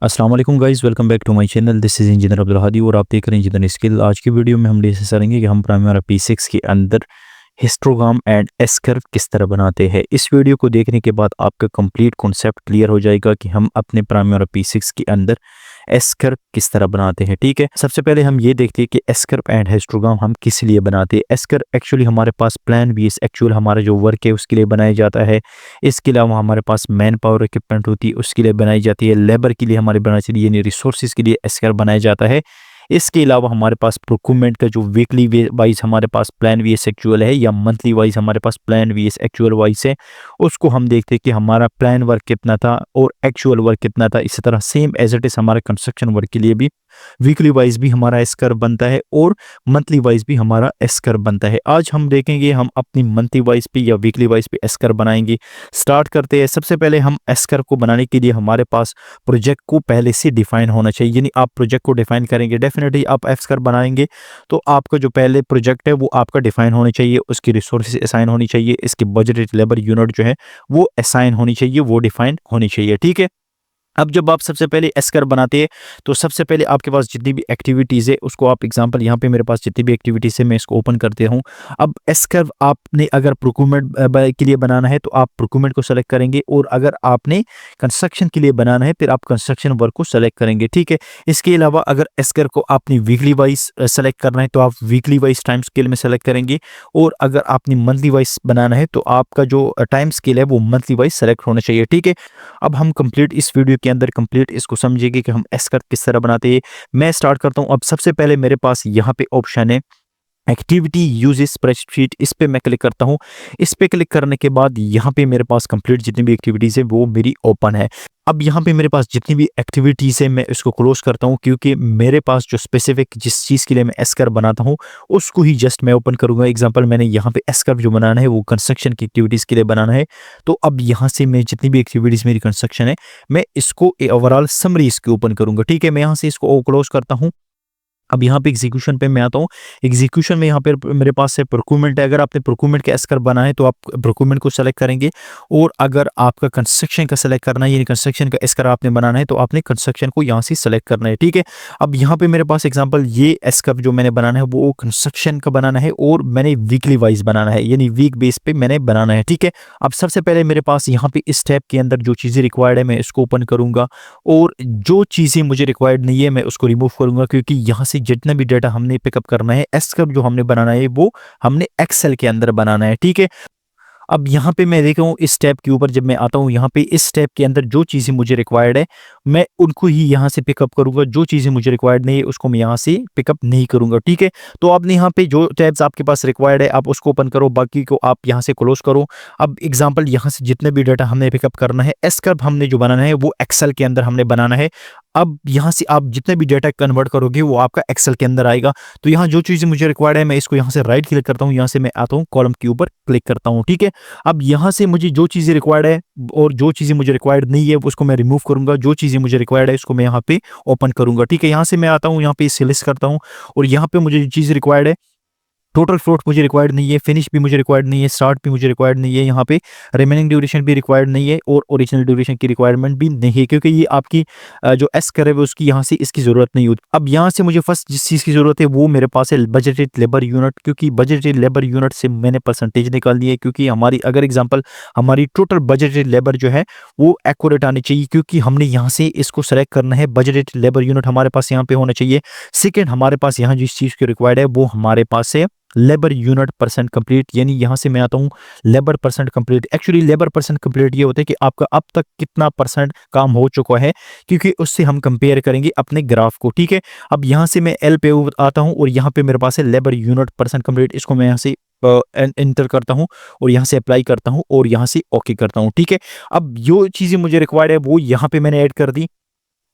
अस्सलाम वालेकुम guys, welcome back to my channel. This is engineer Abdul Hadi और आप देख रहे हैं इंजीनियर स्किल। आज की वीडियो में हम डिस्कस करेंगे कि हम प्राइमरी P6 के अंदर हिस्टोग्राम एंड एस कर्व किस तरह बनाते हैं। इस वीडियो को देखने के बाद आपका कंप्लीट कॉन्सेप्ट क्लियर हो जाएगा कि हम अपने प्राइमरी P6 के अंदर एस कर्व किस तरह बनाते हैं। ठीक है, सबसे पहले हम ये देखते हैं कि एस कर्व एंड हिस्टोग्राम हम किस लिए बनाते हैं। एस कर्व एक्चुअली हमारे पास प्लान बेस एक्चुअल हमारा जो वर्क है उसके लिए बनाया जाता है। इसके अलावा हमारे पास मैन पावर इक्विपमेंट होती है उसके लिए बनाई जाती है। लेबर के लिए हमारे बनाई जाती है, यानी रिसोर्सेज के लिए एस कर्व बनाया जाता है। इसके अलावा हमारे पास प्रोक्यूरमेंट का जो वीकली वाइज हमारे पास प्लान वीएस एक्चुअल है या मंथली वाइज हमारे पास प्लान वीएस एक्चुअल वाइज है, उसको हम देखते हैं कि हमारा प्लान वर्क कितना था और एक्चुअल वर्क कितना था। इसी तरह सेम एज इट इज हमारे कंस्ट्रक्शन वर्क के लिए भी वीकली वाइज भी हमारा एस कर्व बनता है और मंथली वाइज भी हमारा एस कर्व बनता है। आज हम देखेंगे हम अपनी मंथली वाइज पे या वीकली वाइज पे एस कर्व बनाएंगे। स्टार्ट करते हैं। सबसे पहले हम एस कर्व को बनाने के लिए हमारे पास प्रोजेक्ट को पहले से डिफाइन होना चाहिए, यानी आप प्रोजेक्ट को डिफाइन करेंगे डेफिनेटली आप एस कर्व बनाएंगे तो आपका जो पहले प्रोजेक्ट है वो आपका डिफाइन होना चाहिए, उसकी रिसोर्सेज असाइन होनी चाहिए, इसकी बजटेड लेबर यूनिट जो है वो असाइन होनी चाहिए, वो डिफाइन होनी चाहिए। ठीक है, अब जब आप सबसे पहले एस कर्व बनाते हैं तो सबसे पहले आपके पास जितनी भी एक्टिविटीज़ है उसको आप एग्जांपल यहाँ पे मेरे पास जितनी भी एक्टिविटीज़ है मैं इसको ओपन करते हूँ। अब एस कर्व आपने अगर प्रोक्यूरमेंट के लिए बनाना है तो आप प्रोक्यूरमेंट को सेलेक्ट करेंगे और अगर आपने कंस्ट्रक्शन के लिए बनाना है फिर आप कंस्ट्रक्शन वर्क को सेलेक्ट करेंगे। ठीक है, इसके अलावा अगर एस कर्व को आपने वीकली वाइज सेलेक्ट करना है तो आप वीकली वाइज टाइम स्केल में सेलेक्ट करेंगे और अगर आपने मंथली वाइज बनाना है तो आपका जो टाइम स्केल है वो मंथली वाइज सेलेक्ट होना चाहिए। ठीक है, अब हम कंप्लीट इस वीडियो के अंदर कंप्लीट इसको समझेंगे कि हम एस कर्व किस तरह बनाते हैं। मैं स्टार्ट करता हूं। अब सबसे पहले मेरे पास यहाँ पे ऑप्शन है एक्टिविटी यूज स्प्रेडशीट, इस पे मैं क्लिक करता हूँ। इस पे क्लिक करने के बाद यहाँ पे मेरे पास कंप्लीट जितनी भी एक्टिविटीज़ है वो मेरी ओपन है। अब यहाँ पे मेरे पास जितनी भी एक्टिविटीज़ है मैं इसको क्लोज करता हूँ क्योंकि मेरे पास जो स्पेसिफिक जिस चीज़ के लिए मैं एस कर्व बनाता हूँ उसको ही जस्ट मैं ओपन करूँगा। एग्जांपल मैंने यहाँ पे एस कर्व जो बनाना है वो कंस्ट्रक्शन की एक्टिविटीज़ के लिए बनाना है, तो अब यहाँ से मैं जितनी भी एक्टिविटीज़ मेरी कंस्ट्रक्शन है मैं इसको ओवरऑल समरी इसके ओपन करूँगा। ठीक है, मैं यहाँ से इसको क्लोज करता हूँ। अब यहाँ पे एग्जीक्यूशन पे मैं आता हूँ। एग्जीक्यूशन में यहाँ पे मेरे पास से प्रोक्यूरमेंट है। अगर आपने प्रोक्यूरमेंट का एस कर्व बनाना है तो आप प्रोक्यूरमेंट को सेलेक्ट करेंगे और अगर आपका कंस्ट्रक्शन का सेलेक्ट करना है यानी कंस्ट्रक्शन का एस कर्व आपने बनाना है तो आपने कंस्ट्रक्शन को यहाँ से सेलेक्ट करना है। ठीक है, अब यहाँ पे मेरे पास एग्जांपल ये एस कर्व जो मैंने बनाना है वो कंस्ट्रक्शन का बनाना है और मैंने वीकली वाइज बनाना है यानी वीक बेस पे मैंने बनाना है। ठीक है, अब सबसे पहले मेरे पास यहाँ पे इस स्टेप के अंदर जो चीज़ें रिक्वायर्ड है मैं इसको ओपन करूँगा और जो चीज़ें मुझे रिक्वायर्ड नहीं है मैं उसको रिमूव करूँगा क्योंकि यहाँ से जितना भी डाटा हमने पिकअप करना है एस कर्व जो हमने बनाना है वो हमने एक्सेल के अंदर बनाना है। ठीक है, अब यहाँ पे मैं देख रहा हूँ इस टैब के ऊपर जब मैं आता हूँ यहाँ पे इस टैब के अंदर जो चीज़ें मुझे रिक्वायर्ड है मैं उनको ही यहाँ से पिकअप करूँगा, जो चीज़ें मुझे रिक्वायर्ड नहीं है उसको मैं यहाँ से पिकअप नहीं करूँगा। ठीक है, तो आपने यहाँ पे जो टैब्स आपके पास रिक्वायर्ड है आप उसको ओपन करो, बाकी को आप यहाँ से क्लोज करो। अब एग्जाम्पल यहाँ से जितने भी डाटा हमने पिकअप करना है एस कर्व हमने जो बनाना है वो एक्सेल के अंदर हमने बनाना है। अब यहाँ से आप जितने भी डाटा कन्वर्ट करोगे वो आपका एक्सेल के अंदर आएगा। तो यहाँ जो चीज़ें मुझे रिक्वायर्ड है मैं इसको यहाँ से राइट क्लिक करता हूँ, यहाँ से मैं आता हूँ कॉलम के ऊपर क्लिक करता हूँ। ठीक है, अब यहाँ से मुझे जो चीज़ें रिक्वायर्ड है और जो चीज़ें मुझे रिक्वायर्ड नहीं है उसको मैं रिमूव करूँगा, जो चीज़ें मुझे रिक्वायर्ड है इसको मैं यहाँ पे ओपन करूँगा। ठीक है, यहाँ से मैं आता हूँ, यहाँ पे सिलेक्ट करता हूँ और यहाँ पे मुझे जो चीज़ रिक्वायर्ड है टोटल फ्लोट मुझे रिक्वायर्ड नहीं है, फिनिश भी मुझे रिक्वायर्ड नहीं है, स्टार्ट भी मुझे रिक्वायर्ड नहीं है, यहाँ पे रिमेनिंग ड्यूरेशन भी रिक्वायर्ड नहीं है और ओरिजिनल ड्यूरेशन की रिक्वायरमेंट भी नहीं है क्योंकि ये आपकी जो एस कर्व है उसकी यहाँ से इसकी ज़रूरत नहीं होती। अब यहाँ से मुझे फर्स्ट जिस चीज़ की ज़रूरत है वो मेरे पास है बजटेड लेबर यूनिट, क्योंकि बजटेड लेबर यूनिट से मैंने परसेंटेज निकाल दी है क्योंकि हमारी अगर एग्जाम्पल हमारी टोटल बजटेड लेबर जो है वो एक्यूरेट आनी चाहिए क्योंकि हमने यहाँ से इसको सेलेक्ट करना है। बजटेड लेबर यूनिट हमारे पास यहाँ पे होना चाहिए। सेकेंड हमारे पास यहाँ जिस चीज़ की रिक्वायर्ड है वो हमारे पास है लेबर यूनिट परसेंट कंप्लीट, यानी यहाँ से मैं आता हूँ labour percent complete. Actually labour percent complete ये होता है कि आपका अब तक कितना परसेंट काम हो चुका है क्योंकि उससे हम कंपेयर करेंगे अपने ग्राफ को। ठीक है, अब यहाँ से मैं एल पे आता हूँ और यहाँ पे मेरे पास है लेबर यूनिट परसेंट कंप्लीट, इसको मैं यहाँ से एंटर करता हूँ और यहाँ से अप्लाई करता हूँ और यहाँ से ओके करता हूँ। ठीक है, अब जो चीज़ें मुझे रिक्वायर्ड है वो यहाँ पे मैंने ऐड कर दी।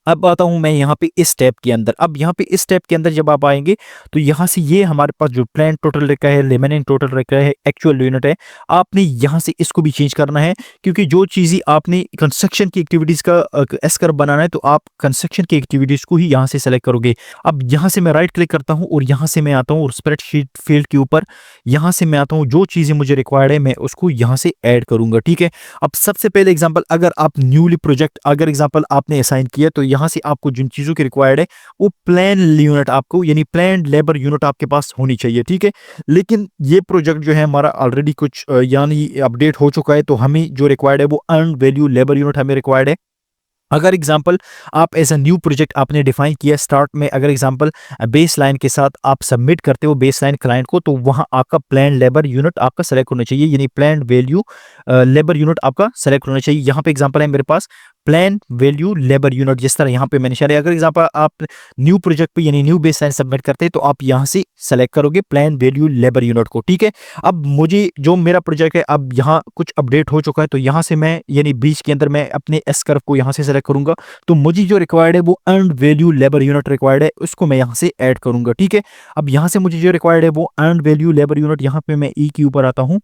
अब आता हूँ मैं यहाँ पे इस टैब के अंदर। अब यहाँ पे इस टैब के अंदर जब आप आएंगे तो यहाँ से ये हमारे पास जो प्लान टोटल रखा है, रिमेनिंग टोटल रखा है, एक्चुअल यूनिट है, आपने यहाँ से इसको भी चेंज करना है क्योंकि जो चीज़ें आपने कंस्ट्रक्शन की एक्टिविटीज़ का एस कर्व बनाना है तो आप कंस्ट्रक्शन की एक्टिविटीज़ को ही यहाँ से सेलेक्ट करोगे। अब यहाँ से मैं राइट क्लिक करता हूँ और यहाँ से मैं आता हूँ स्प्रेडशीट फील्ड के ऊपर, यहाँ से मैं आता हूँ जो चीज़ें मुझे रिक्वायर्ड है मैं उसको यहाँ से ऐड करूँगा। ठीक है, अब सबसे पहले एग्जाम्पल अगर आप न्यूली प्रोजेक्ट अगर एग्जाम्पल आपने असाइन किया तो यहाँ से आपको जिन चीज़ों की रिक्वायर्ड है वो प्लान यूनिट आपको यानी प्लान लेबर यूनिट आपके पास होनी चाहिए, ठीक है। लेकिन ये प्रोजेक्ट जो है हमारा ऑलरेडी कुछ यानी अपडेट हो चुका है, तो हमें जो रिक्वायर्ड है वो अर्न वैल्यू लेबर यूनिट हमें रिक्वायर्ड है। अगर एग्जांपल आप एज अ न्यू प्रोजेक्ट आपने डिफाइन किया स्टार्ट में, अगर एग्जांपल बेस लाइन के साथ आप सबमिट करते हो बेस लाइन क्लाइंट को, तो वहां आपका प्लान लेबर यूनिट आपका सेलेक्ट होना चाहिए, यानी प्लान वैल्यू लेबर यूनिट आपका सेलेक्ट होना चाहिए। यहाँ पे एग्जांपल है मेरे पास प्लान वैल्यू लेबर यूनिट, जिस तरह यहाँ पे मैंने शेयर। अगर एग्जांपल आप न्यू प्रोजेक्ट पे यानी न्यू बेस लाइन सबमिट करते हैं तो आप यहाँ से सेलेक्ट करोगे प्लान वैल्यू लेबर यूनिट को, ठीक है। अब मुझे जो मेरा प्रोजेक्ट है अब यहाँ कुछ अपडेट हो चुका है, तो यहाँ से मैं यानी बीच के अंदर मैं अपने एस कर्व को यहाँ से सेलेक्ट करूंगा, तो मुझे जो रिक्वायर्ड है वो earn value labour unit required है, उसको मैं यहाँ से ऐड करूंगा, ठीक है। अब यहाँ से मुझे जो रिक्वायर्ड है वो अर्न वैल्यू लेबर यूनिट, यहाँ पे मैं ई के ऊपर आता हूँ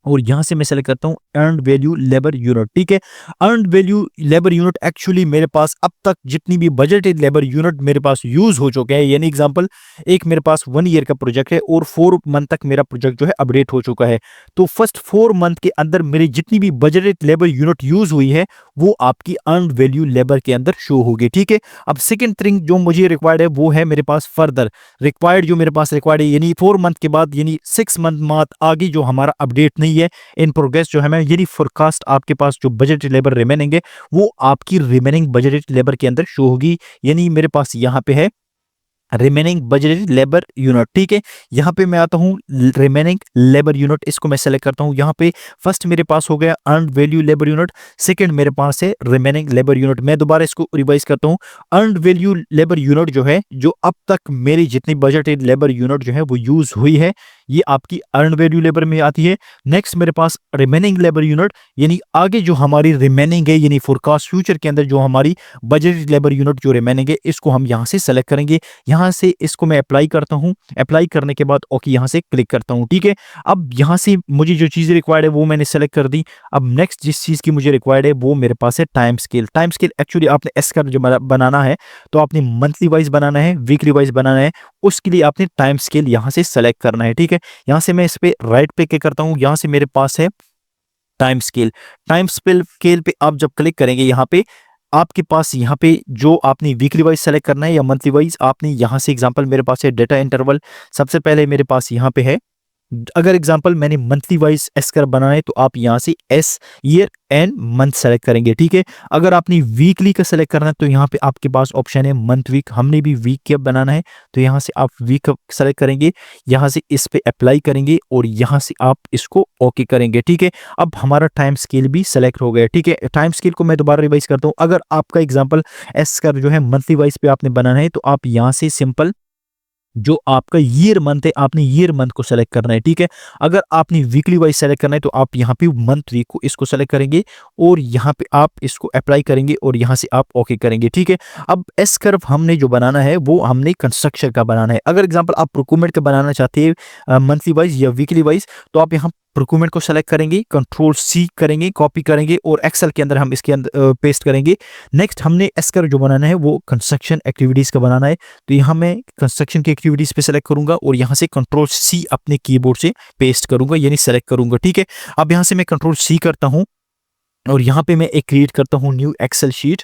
और यहां से मैं सेलेक्ट करता हूं अर्न वैल्यू लेबर यूनिट, ठीक है। Earn value labour unit actually मेरे पास अब तक जितनी भी बजटेड लेबर यूनिट मेरे पास यूज हो चुके हैं, यानी एग्जांपल एक मेरे पास 1 ईयर का प्रोजेक्ट है और 4 मंथ तक मेरा प्रोजेक्ट जो है अपडेट हो चुका है, तो फर्स्ट 4 मंथ के अंदर मेरी जितनी भी बजटेड लेबर यूनिट यूज हुई है वो आपकी अर्न वैल्यू लेबर के अंदर शो होगी, ठीक है। अब सेकेंड थिंग जो मुझे रिक्वायर्ड है वो है मेरे पास फर्दर रिक्वायर्ड, जो मेरे पास रिक्वायर्ड है यानी 4 मंथ के बाद यानी 6 मंथ आगे जो हमारा अपडेट नहीं है इन प्रोग्रेस जो है मैं यानी फोरकास्ट आपके पास जो बजट लेबर रिमेनिंग है वो आपकी रिमेनिंग बजट लेबर के अंदर शो होगी, यानी मेरे पास यहाँ पे है रिमेनिंग बजट लेबर यूनिट, ठीक है। यहाँ पे मैं आता हूँ रिमेनिंग लेबर यूनिट, इसको मैं सेलेक्ट करता हूँ। यहाँ पे फर्स्ट मेरे पास हो गया earn value labour unit, second मेरे पास है रिमेनिंग लेबर यूनिट। मैं दोबारा इसको रिवाइज करता हूँ। अर्न वैल्यू लेबर यूनिट जो है जो अब तक मेरी जितनी बजटेड लेबर यूनिट जो है वो यूज हुई है ये आपकी अर्न वैल्यू लेबर में आती है। नेक्स्ट मेरे पास रिमेनिंग लेबर यूनिट, यानी आगे जो हमारी रिमेनिंग है यानी फोरकास्ट फ्यूचर के अंदर जो हमारी बजटेड लेबर यूनिट जो रिमेनिंग है इसको हम यहाँ से सेलेक्ट करेंगे। यहाँ से इसको मैं अप्लाई करता हूँ, अप्लाई करने के बाद ओके यहाँ से क्लिक करता हूँ, ठीक है। अब यहाँ से मुझे जो चीज़ रिक्वायर्ड है वो मैंने सेलेक्ट कर दी। अब नेक्स्ट जिस चीज़ की मुझे रिक्वायर्ड है वो मेरे पास है time scale. Time scale actually आपने एस कर्व जो बनाना है तो आपने मंथली वाइज बनाना है, वीकली वाइज बनाना है, उसके लिए आपने टाइम स्केल यहाँ से सेलेक्ट करना है, ठीक है। यहाँ से मैं इस पे राइट पे क्लिक करता हूँ, यहाँ से मेरे पास है टाइम स्केल। टाइम स्केल पे आप जब क्लिक करेंगे यहाँ पे आपके पास यहाँ पे जो आपने वीकली वाइज सेलेक्ट करना है या मंथली वाइज, आपने यहाँ से एग्जांपल मेरे पास है डेटा इंटरवल, सबसे पहले मेरे पास यहाँ पे है। अगर एग्जांपल मैंने मंथली वाइज एस कर्व बनाना है तो आप यहाँ से S year and month select करेंगे, ठीक है। अगर आपने वीकली का सेलेक्ट करना है तो यहाँ पे आपके पास ऑप्शन है मंथ वीक, हमने भी वीक का बनाना है तो यहाँ से आप वीक सेलेक्ट करेंगे, यहाँ से इस पे अप्लाई करेंगे और यहाँ से आप इसको ओके करेंगे, ठीक है। अब हमारा टाइम स्केल भी सेलेक्ट हो गया, ठीक है। टाइम स्केल को मैं दोबारा रिवाइज करता हूँ। अगर आपका एग्जाम्पल एस कर्व जो है मंथली वाइज पे आपने बनाना है तो आप यहाँ से सिंपल जो आपका ईयर मंथ है आपने ईयर मंथ को सेलेक्ट करना है, ठीक है। अगर आपने वीकली वाइज सेलेक्ट करना है तो आप यहाँ पे मंथ वीक को इसको सेलेक्ट करेंगे और यहाँ पे आप इसको अप्लाई करेंगे और यहाँ से आप ओके करेंगे, ठीक है। अब एस कर्व हमने जो बनाना है वो हमने कंस्ट्रक्शन का बनाना है। अगर एग्जांपल आप प्रोक्यूरमेंट का बनाना चाहते हैं मंथली वाइज या वीकली वाइज तो आप यहाँ प्रोक्यूरमेंट को सेलेक्ट करेंगे, कंट्रोल सी करेंगे, कॉपी करेंगे और एक्सेल के अंदर हम इसके अंदर पेस्ट करेंगे। नेक्स्ट हमने एस कर्व जो बनाना है वो कंस्ट्रक्शन एक्टिविटीज का बनाना है तो यहाँ मैं कंस्ट्रक्शन की एक्टिविटीज पे सेलेक्ट करूंगा और यहाँ से कंट्रोल सी अपने कीबोर्ड से पेस्ट करूंगा यानी सेलेक्ट करूंगा, ठीक है। अब यहाँ से मैं कंट्रोल सी करता हूँ और यहाँ पे मैं एक क्रिएट करता हूँ न्यू एक्सेल शीट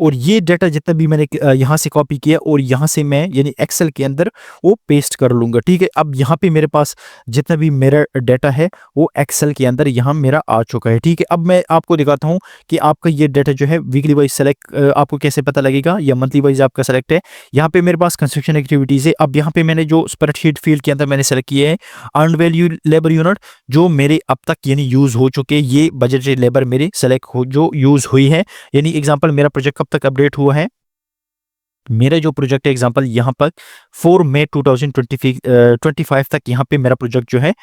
और ये डाटा जितना भी मैंने यहाँ से कॉपी किया और यहाँ से मैं यानी एक्सेल के अंदर वो पेस्ट कर लूँगा, ठीक है। अब यहाँ पे मेरे पास जितना भी मेरा डाटा है वो एक्सेल के अंदर यहाँ मेरा आ चुका है, ठीक है। अब मैं आपको दिखाता हूँ कि आपका ये डाटा जो है वीकली वाइज सेलेक्ट आपको कैसे पता लगेगा या मंथली वाइज आपका सेलेक्ट है। यहाँ पे मेरे पास कंस्ट्रक्शन एक्टिविटीज़ है। अब यहाँ पे मैंने जो स्प्रेडशीट फील्ड के अंदर मैंने सेलेक्ट किए हैं अर्न वैल्यू लेबर यूनिट जो मेरे अब तक यानी यूज़ हो चुके, ये बजटेड लेबर मेरे सेलेक्ट हो जो यूज़ हुई है, यानी एग्जाम्पल मेरा प्रोजेक्ट कब तक अपडेट हुआ है। मेरा जो प्रोजेक्ट है एग्जांपल यहाँ पर 4 मई 2025 तक यहाँ पे मेरा प्रोजेक्ट जो है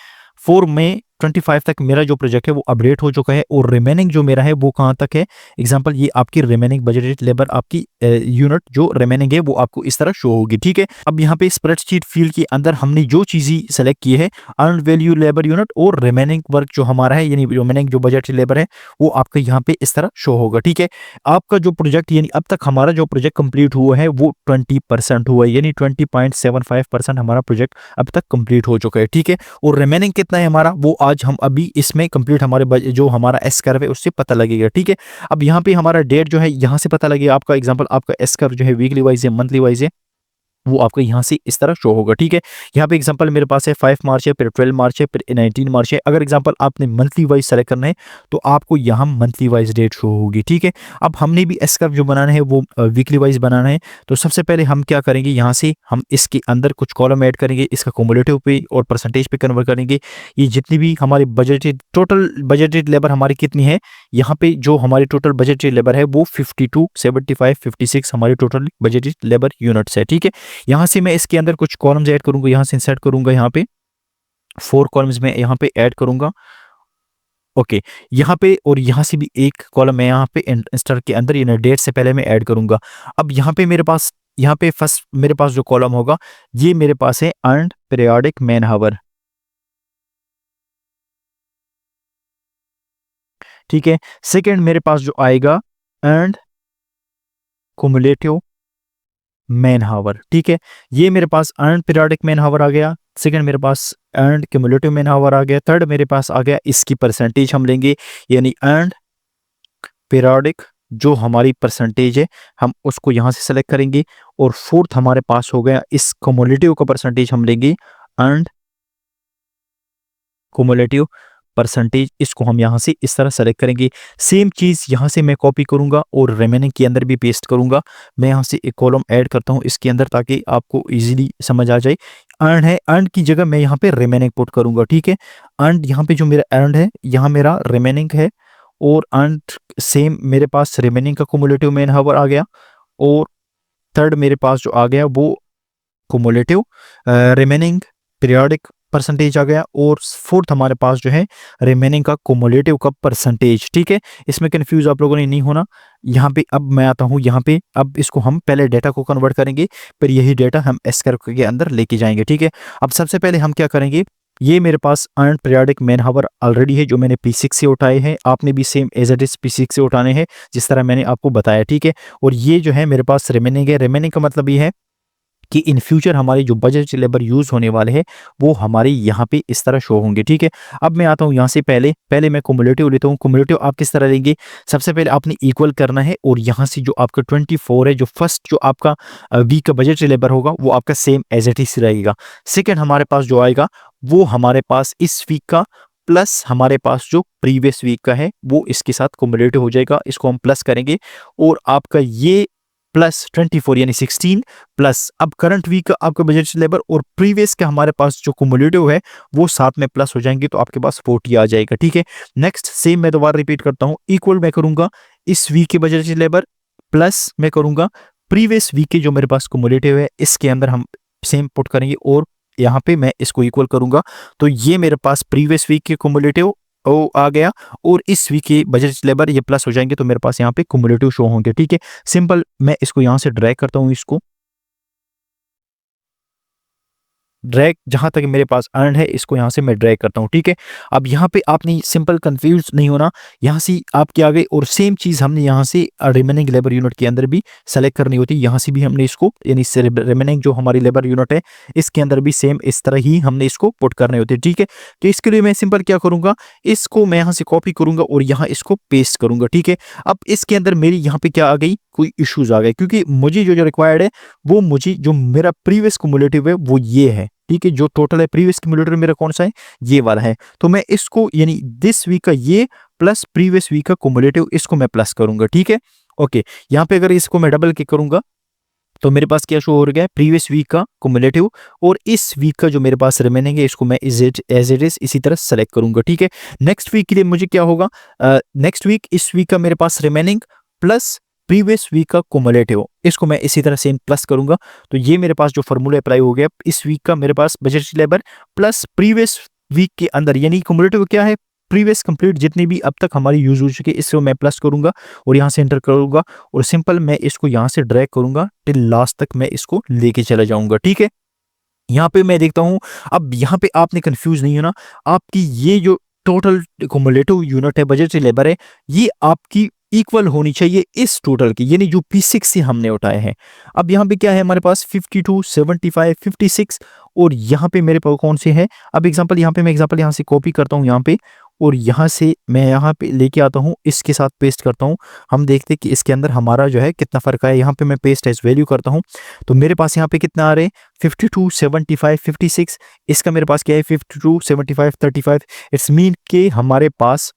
4 मई 25 तक मेरा जो प्रोजेक्ट है वो अपडेट हो चुका है और रिमेनिंग जो मेरा है वो कहाँ तक है। एग्जांपल ये आपकी रिमेनिंग बजटेड लेबर आपकी यूनिट जो रिमेनिंग है वो आपको इस तरह शो होगी, ठीक है। अब यहाँ पे स्प्रेडशीट फील्ड के अंदर हमने जो चीज़ें सेलेक्ट की है अर्न वैल्यू लेबर यूनिट और रिमेनिंग वर्क जो हमारा है यानी रिमेनिंग जो बजटेड लेबर है वो आपका यहाँ पे इस तरह शो होगा, ठीक है। आपका जो प्रोजेक्ट यानी अब तक हमारा जो प्रोजेक्ट कंप्लीट हुआ है वो 20% हुआ है यानी 20.75% हमारा प्रोजेक्ट अब तक कंप्लीट हो चुका है, ठीक है। और रिमेनिंग कितना है हमारा वो आज हम अभी इसमें कंप्लीट हमारे जो हमारा एस कर्व है उससे पता लगेगा, ठीक है। अब यहाँ पे हमारा डेट जो है यहाँ से पता लगेगा। आपका एग्जांपल, आपका एस कर्व जो है वीकली वाइज है, मंथली वाइज है, वो आपको यहाँ से इस तरह शो होगा, ठीक है। यहाँ पे एग्जांपल मेरे पास है 5 मार्च है, फिर 12 मार्च है, फिर 19 मार्च है। अगर एग्जांपल आपने मंथली वाइज सेलेक्ट करना है तो आपको यहाँ मंथली वाइज डेट शो होगी, ठीक है। अब हमने भी एस कर्व जो बनाना है वो वीकली वाइज बनाना है। तो सबसे पहले हम क्या करेंगे, यहाँ से हम इसके अंदर कुछ कॉलम ऐड करेंगे, इसका क्युमुलेटिव पे और परसेंटेज पे कन्वर्ट करेंगे। ये जितनी भी हमारी बजटेड टोटल बजटेड लेबर हमारी कितनी है, यहाँ पे जो हमारी टोटल बजटेड लेबर है वो 52, 75, 56 हमारी टोटल बजटेड लेबर यूनिट्स है, ठीक है। यहाँ से मैं इसके अंदर कुछ कॉलम्स ऐड करूंगा, यहाँ से इंसर्ट करूंगा, यहाँ पे 4 कॉलम्स में यहाँ पे ऐड करूंगा, ओके। यहाँ पे और यहाँ से भी एक कॉलम मैं यहाँ पे इंस्टर के अंदर यानी डेट से पहले मैं ऐड करूंगा। अब यहाँ पे मेरे पास, यहाँ पे फर्स्ट मेरे पास जो कॉलम होगा ये मेरे पास है अर्न्ड पीरियोडिक मैन हावर, ठीक है। सेकंड मेरे पास जो आएगा अर्न्ड कुमुलेटिव मैन हावर, ठीक है। ये मेरे पास अर्न पीरियोडिक मैन हावर आ गया। सेकंड मेरे पास अर्न क्यूमुलेटिव मैन हावर आ गया। थर्ड मेरे पास आ गया इसकी परसेंटेज हम लेंगे, यानी अर्न पीरियोडिक जो हमारी परसेंटेज है हम उसको यहाँ से सेलेक्ट करेंगे। और फोर्थ हमारे पास हो गया इस क्यूमुलेटिव का परसेंटेज हम लेंगे, अर्न क्युमुलेटिव परसेंटेज, इसको हम यहाँ से इस तरह सेलेक्ट करेंगे। सेम चीज़ यहाँ से मैं कॉपी करूँगा और रिमेनिंग के अंदर भी पेस्ट करूँगा। मैं यहाँ से एक कॉलम ऐड करता हूँ इसके अंदर ताकि आपको इजीली समझ आ जाए। अर्न है, अर्न की जगह मैं यहाँ पे रिमेनिंग पुट करूँगा, ठीक है। अर्न यहाँ पे जो मेरा अर्न है यहाँ मेरा रिमेनिंग है, और अर्न सेम मेरे पास रिमेनिंग का क्युमुलेटिव मैन हावर आ गया। और थर्ड मेरे पास जो आ गया वो क्युमुलेटिव रिमेनिंग पीरियोडिक परसेंटेज आ गया। और फोर्थ हमारे पास जो है रिमेनिंग का क्युमुलेटिव का परसेंटेज, ठीक है। इसमें कंफ्यूज आप लोगों ने नहीं होना। यहाँ पे अब मैं आता हूँ, यहाँ पे अब इसको हम पहले डेटा को कन्वर्ट करेंगे, फिर यही डेटा हम एस कर्व के अंदर लेके जाएंगे, ठीक है। अब सबसे पहले हम क्या करेंगे, ये मेरे पास अर्न पीरियोडिक मैन हावर ऑलरेडी है जो मैंने P6 से उठाए हैं। आपने भी same as it is P6 से उठाने हैं जिस तरह मैंने आपको बताया, ठीक है। और ये जो है मेरे पास रिमेनिंग है। रिमेनिंग का मतलब ये है कि इन फ्यूचर हमारे जो बजट लेबर यूज होने वाले हैं वो हमारे यहाँ पे इस तरह शो होंगे, ठीक है। अब मैं आता हूँ यहाँ से पहले पहले मैं क्युमुलेटिव लेता हूँ। क्युमुलेटिव आप किस तरह लेंगे, सबसे पहले आपने इक्वल करना है और यहाँ से जो आपका 24 है, जो फर्स्ट जो आपका वीक का बजट लेबर होगा वो आपका सेम एज इट इज रहेगा। सेकेंड हमारे पास जो आएगा वो हमारे पास इस वीक का प्लस हमारे पास जो प्रीवियस वीक का है वो इसके साथ क्युमुलेटिव हो जाएगा। इसको हम प्लस करेंगे और आपका ये प्लस 24 यानी 16 प्लस अब करंट वीक का आपका बजट लेबर और प्रीवियस का हमारे पास जो क्युमुलेटिव है वो साथ में प्लस हो जाएंगे, तो आपके पास 40 आ जाएगा, ठीक है। नेक्स्ट सेम मैं दोबारा रिपीट करता हूँ, इक्वल मैं करूंगा इस वीक के बजट लेबर प्लस मैं करूंगा प्रीवियस वीक के जो मेरे पास क्युमुलेटिव है, इसके अंदर हम सेम पुट करेंगे और यहाँ पे मैं इसको इक्वल करूंगा। तो ये मेरे पास प्रीवियस वीक के क्युमुलेटिव ओ आ गया और इस वीक के बजट लेबर ये प्लस हो जाएंगे, तो मेरे पास यहाँ पे क्युमुलेटिव शो होंगे, ठीक है। सिंपल मैं इसको यहाँ से ड्रैग करता हूँ, इसको ड्रैग जहां तक मेरे पास अर्न है इसको यहाँ से मैं ड्रैग करता हूँ, ठीक है। अब यहाँ पे आपने सिंपल कंफ्यूज नहीं होना, यहाँ से आपके आ गए और सेम चीज हमने यहाँ से रिमेनिंग लेबर यूनिट के अंदर भी सेलेक्ट करनी होती है। यहाँ से भी हमने इसको यानी रिमेनिंग जो हमारी लेबर यूनिट है इसके अंदर भी सेम इस तरह ही हमने इसको पुट करने होते हैं, ठीक है। तो इसके लिए मैं सिंपल क्या करूंगा, इसको मैं यहाँ से कॉपी करूंगा और यहाँ इसको पेस्ट करूंगा, ठीक है। अब इसके अंदर मेरी यहाँ पे क्या आ गई, कोई इश्यूज आ गए, क्योंकि मुझे जो रिक्वायर्ड है वो मुझे जो मेरा प्रीवियस क्युमुलेटिव है वो ये है, ठीक है। जो टोटल है प्रीवियस क्युमुलेटिव मेरा कौन सा है, ये वाला है। तो मैं इसको यानी दिस वीक का ये प्लस प्रीवियस वीक का क्युमुलेटिव इसको मैं प्लस करूंगा, ठीक है। ओके, यहाँ पे अगर इसको मैं डबल क्लिक करूंगा तो मेरे पास क्या शो हो गया, प्रीवियस वीक का क्युमुलेटिव और इस वीक का जो मेरे पास रिमेनिंग है इसको मैं एज इट इज इसी तरह सेलेक्ट करूंगा, ठीक है। नेक्स्ट वीक के लिए मुझे क्या होगा, नेक्स्ट वीक इस वीक का मेरे पास रिमेनिंग प्लस प्रीवियस वीक का क्युमुलेटिव, इसको मैं इसी तरह सेम प्लस करूंगा। तो ये मेरे पास जो फॉर्मूला अप्लाई हो गया, इस वीक का मेरे पास budget labour plus previous week के अंदर यानी क्युमुलेटिव क्या है, प्रीवियस कंप्लीट जितनी भी अब तक हमारी यूज हो चुकी है इसको मैं प्लस करूंगा और यहाँ से एंटर करूंगा और सिंपल मैं इसको यहाँ से ड्रैग करूंगा टिल लास्ट तक मैं इसको लेके चला जाऊंगा, ठीक है। यहाँ पे मैं देखता हूँ, अब यहाँ पे आपने कंफ्यूज नहीं होना, आपकी ये जो टोटल क्युमुलेटिव यूनिट है बजट लेबर है ये आपकी इक्वल होनी चाहिए इस टोटल की, यानी जो P6 से हमने उठाए हैं। अब यहाँ पे क्या है हमारे पास 52, 75, 56 और यहाँ पे मेरे पास कौन से हैं। अब एग्जांपल यहाँ पे मैं एग्जांपल यहाँ से कॉपी करता हूँ यहाँ पे, और यहाँ से मैं यहाँ पे लेके आता हूँ, इसके साथ पेस्ट करता हूँ। हम देखते हैं कि इसके अंदर हमारा जो है कितना फ़र्क है। यहाँ पे मैं पेस्ट एज वैल्यू करता हूँ, तो मेरे पास यहाँ पे कितना आ रहे हैं 52, 75, 56। इसका मेरे पास क्या है 52, 75, 35। इट्स मीन कि हमारे पास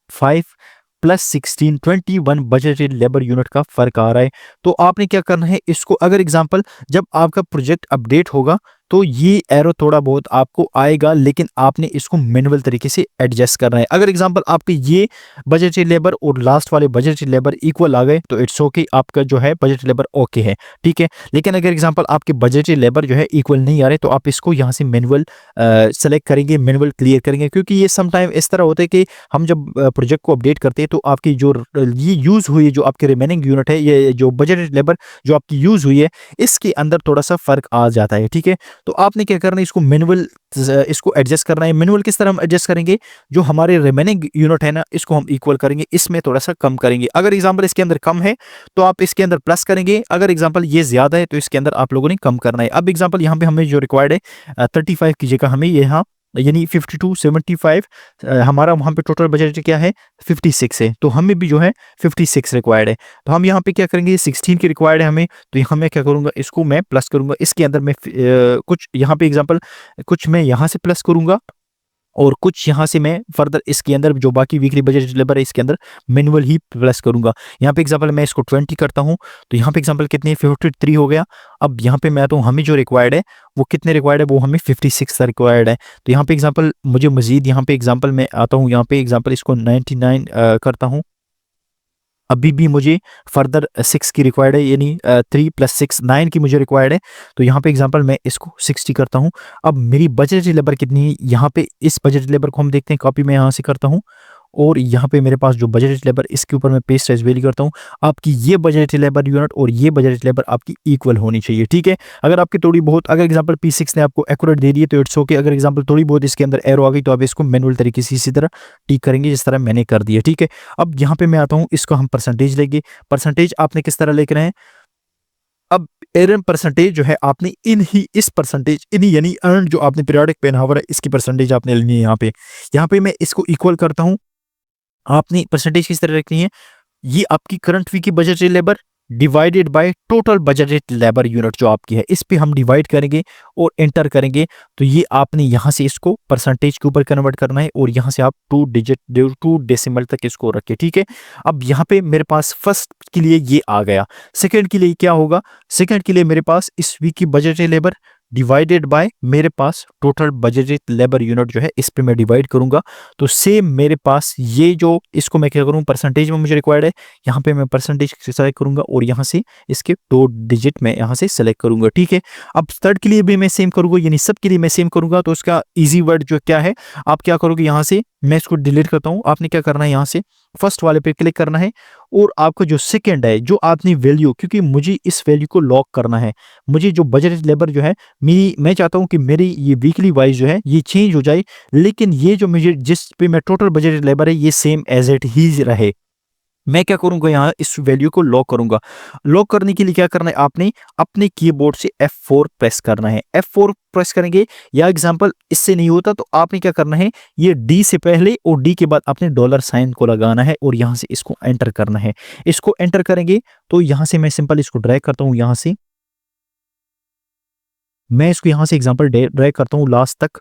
5 प्लस 16, 21 बजटेड लेबर यूनिट का फर्क आ रहा है। तो आपने क्या करना है इसको, अगर एग्जांपल जब आपका प्रोजेक्ट अपडेट होगा तो ये एरो थोड़ा बहुत आपको आएगा, लेकिन आपने इसको मैनुअल तरीके से एडजस्ट करना है। अगर एग्जांपल आपके ये बजटेड लेबर और लास्ट वाले बजटेड लेबर इक्वल आ गए तो इट्स ओके, आपका जो है बजटेड लेबर ओके है, ठीक है। लेकिन अगर एग्जांपल आपके बजटेड लेबर जो है इक्वल नहीं आ रहे तो आप इसको यहाँ से मैनुअल सेलेक्ट करेंगे, मैनुअल क्लियर करेंगे, क्योंकि ये समटाइम इस तरह होता है कि हम जब प्रोजेक्ट को अपडेट करते हैं तो आपकी जो ये यूज़ हुई है, जो आपके रिमेनिंग यूनिट है, ये जो बजटेड लेबर जो आपकी यूज़ हुई है, इसके अंदर थोड़ा सा फर्क आ जाता है, ठीक है। तो आपने क्या करना है इसको मैनुअल इसको एडजस्ट करना है। मैनुअल किस तरह हम एडजस्ट करेंगे, जो हमारे रिमेनिंग यूनिट है ना इसको हम इक्वल करेंगे, इसमें थोड़ा सा कम करेंगे। अगर एग्जांपल इसके अंदर कम है तो आप इसके अंदर प्लस करेंगे, अगर एग्जांपल ये ज्यादा है तो इसके अंदर आप लोगों ने कम करना है। अब एग्जांपल यहाँ पे हमें जो रिक्वायर्ड है 35 की जगह हमें यहाँ यानी 52, 75 हमारा वहाँ पे टोटल बजट क्या है 56 है, तो हमें भी जो है 56 रिक्वायर्ड है। तो हम यहाँ पे क्या करेंगे 16 की रिक्वायर्ड है हमें, तो यहाँ मैं क्या करूँगा इसको मैं प्लस करूँगा, इसके अंदर मैं कुछ यहाँ पे एग्जांपल कुछ मैं यहाँ से प्लस करूँगा और कुछ यहाँ से मैं फर्दर इसके अंदर जो बाकी वीकली बजट लेबर है इसके अंदर मैनुअल ही प्लस करूँगा। यहाँ पे एग्जांपल मैं इसको 20 करता हूँ तो यहाँ पे एग्जांपल कितने 53 हो गया। अब यहाँ पे मैं आता हूँ हमें जो रिक्वायर्ड है वो कितने रिक्वायर्ड है, वो हमें 56 रिक्वायर्ड है। तो यहाँ पे एग्जांपल मुझे मजीद यहाँ पे एग्जांपल मैं आता हूँ, यहाँ पे एग्जांपल इसको 99 करता हूँ। अभी भी मुझे फर्दर 6 की रिक्वायर्ड है, यानी 3 + 6 9 की मुझे रिक्वायर्ड है। तो यहाँ पे एग्जांपल मैं इसको 60 करता हूँ। अब मेरी बजट लेबर कितनी है, यहाँ पे इस बजट लेबर को हम देखते हैं, कॉपी मैं यहाँ से करता हूँ और यहाँ पे मेरे पास जो बजट लेबर इसके ऊपर मैं पेस्ट एज वैल्यू करता हूँ। आपकी ये बजट लेबर यूनिट और ये बजट लेबर आपकी इक्वल होनी चाहिए, ठीक है। अगर आपकी थोड़ी बहुत, अगर एग्जांपल P6 ने आपको एक्यूरेट दे दी है तो इट्स ओके। अगर एग्जांपल थोड़ी बहुत इसके अंदर एरो आ गई तो आप इसको मैनुअल तरीके से इसी तरह टिक करेंगे जिस तरह मैंने कर दिया, ठीक है। अब यहाँ पे मैं आता हूँ, इसको हम परसेंटेज लेंगे। परसेंटेज आपने किस तरह लेकर है, अब एरन परसेंटेज जो है आपने इस परसेंटेज यानी अर्न जो आपने पीरियोडिक पेन हावर है इसकी परसेंटेज आपने लेनी है। यहाँ पे मैं इसको इक्वल करता हूँ। आपने परसेंटेज किस तरह रखनी है, ये आपकी करंट वीक की budgeted labour divided by total budgeted labour unit जो आपकी है, इस पे हम डिवाइड करेंगे और एंटर करेंगे। तो ये आपने यहाँ से इसको परसेंटेज के ऊपर कन्वर्ट करना है और यहाँ से आप 2 डेसिमल तक इसको रखें, ठीक है। अब यहाँ पे मेरे पास फर्स्ट के लिए ये आ गया। सेकंड के लिए क्या होगा, सेकंड के लिए मेरे पास इस वीक की बजटेड लेबर डिवाइडेड बाय मेरे पास टोटल बजटेड लेबर यूनिट जो है इस पे मैं डिवाइड करूंगा। तो सेम मेरे पास ये जो इसको मैं क्या करूं, परसेंटेज में मुझे रिक्वायर्ड है, यहाँ पे मैं परसेंटेज सेलेक्ट करूंगा और यहाँ से इसके 2 डिजिट में यहाँ से सेलेक्ट करूंगा, ठीक है। अब थर्ड के लिए भी मैं सेम करूंगा, यानी सब के लिए मैं सेम करूंगा। तो उसका इजी वर्ड जो क्या है, आप क्या करोगे, यहाँ से मैं इसको डिलीट करता हूँ। आपने क्या करना है, यहाँ से फर्स्ट वाले पे क्लिक करना है और आपका जो सेकंड है जो आपने वैल्यू, क्योंकि मुझे इस वैल्यू को लॉक करना है, मुझे जो बजट लेबर जो है मैं चाहता हूं कि मेरी ये वीकली वाइज जो है ये चेंज हो जाए, लेकिन ये जो मुझे जिस पे मैं टोटल बजट लेबर है ये सेम एज इट ही रहे। मैं क्या करूंगा, यहाँ इस वैल्यू को लॉक करूंगा। लॉक करने के लिए क्या करना है, आपने अपने कीबोर्ड से F4 प्रेस करना है। F4 प्रेस करेंगे, या एग्जांपल इससे नहीं होता तो आपने क्या करना है, ये D से पहले और D के बाद आपने डॉलर साइन को लगाना है और यहाँ से इसको एंटर करना है। इसको एंटर करेंगे तो यहाँ से मैं सिंपल इसको ड्रैग करता हूँ, यहाँ से मैं इसको यहाँ से एग्जांपल ड्रैग करता हूँ लास्ट तक,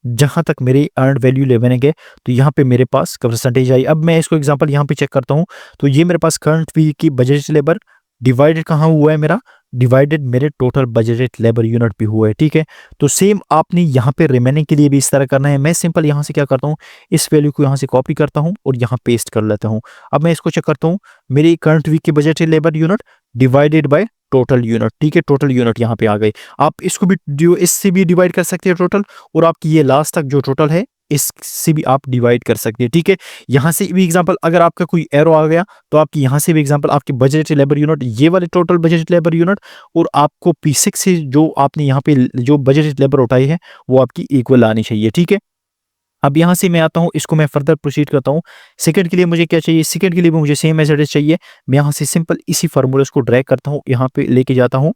जहां तक मेरी अर्न वैल्यू ले बनेंगे। तो यहाँ पे मेरे पास परसेंटेज आई। अब मैं इसको एग्जांपल यहाँ पे चेक करता हूँ तो ये मेरे पास करंट वीक की बजट लेबर डिवाइडेड कहाँ हुआ है, मेरा डिवाइडेड मेरे टोटल बजट लेबर यूनिट पे हुआ है, ठीक है। तो सेम आपने यहाँ पे रिमेनिंग के लिए भी इस तरह करना है। मैं सिंपल यहाँ से क्या करता हूँ, इस वैल्यू को यहाँ से कॉपी करता हूँ और यहाँ पेस्ट कर लेता हूँ। अब मैं इसको चेक करता हूँ, मेरी करंट वीक की budget labour unit divided by total unit, ठीक है। टोटल यूनिट यहाँ पे आ गई। आप इसको भी इससे भी डिवाइड कर सकते हैं टोटल, और आपकी ये लास्ट तक जो टोटल है इससे भी आप डिवाइड कर सकते हैं, ठीक है। यहाँ से भी एग्जांपल अगर आपका कोई एरो आ गया तो आपकी यहाँ से भी एग्जांपल आपकी बजट लेबर यूनिट, ये वाले टोटल बजट लेबर यूनिट और आपको P6 से जो आपने यहाँ पे जो बजट लेबर उठाई है वो आपकी इक्वल आनी चाहिए, ठीक है। अब यहाँ से मैं आता हूँ, इसको मैं फर्दर प्रोसीड करता हूँ। सेकंड के लिए मुझे क्या चाहिए, सेकंड के लिए भी मुझे सेम एज इट इज चाहिए। मैं यहाँ से सिंपल इसी फार्मूले को ड्रैग करता हूँ, यहाँ पे लेके जाता हूँ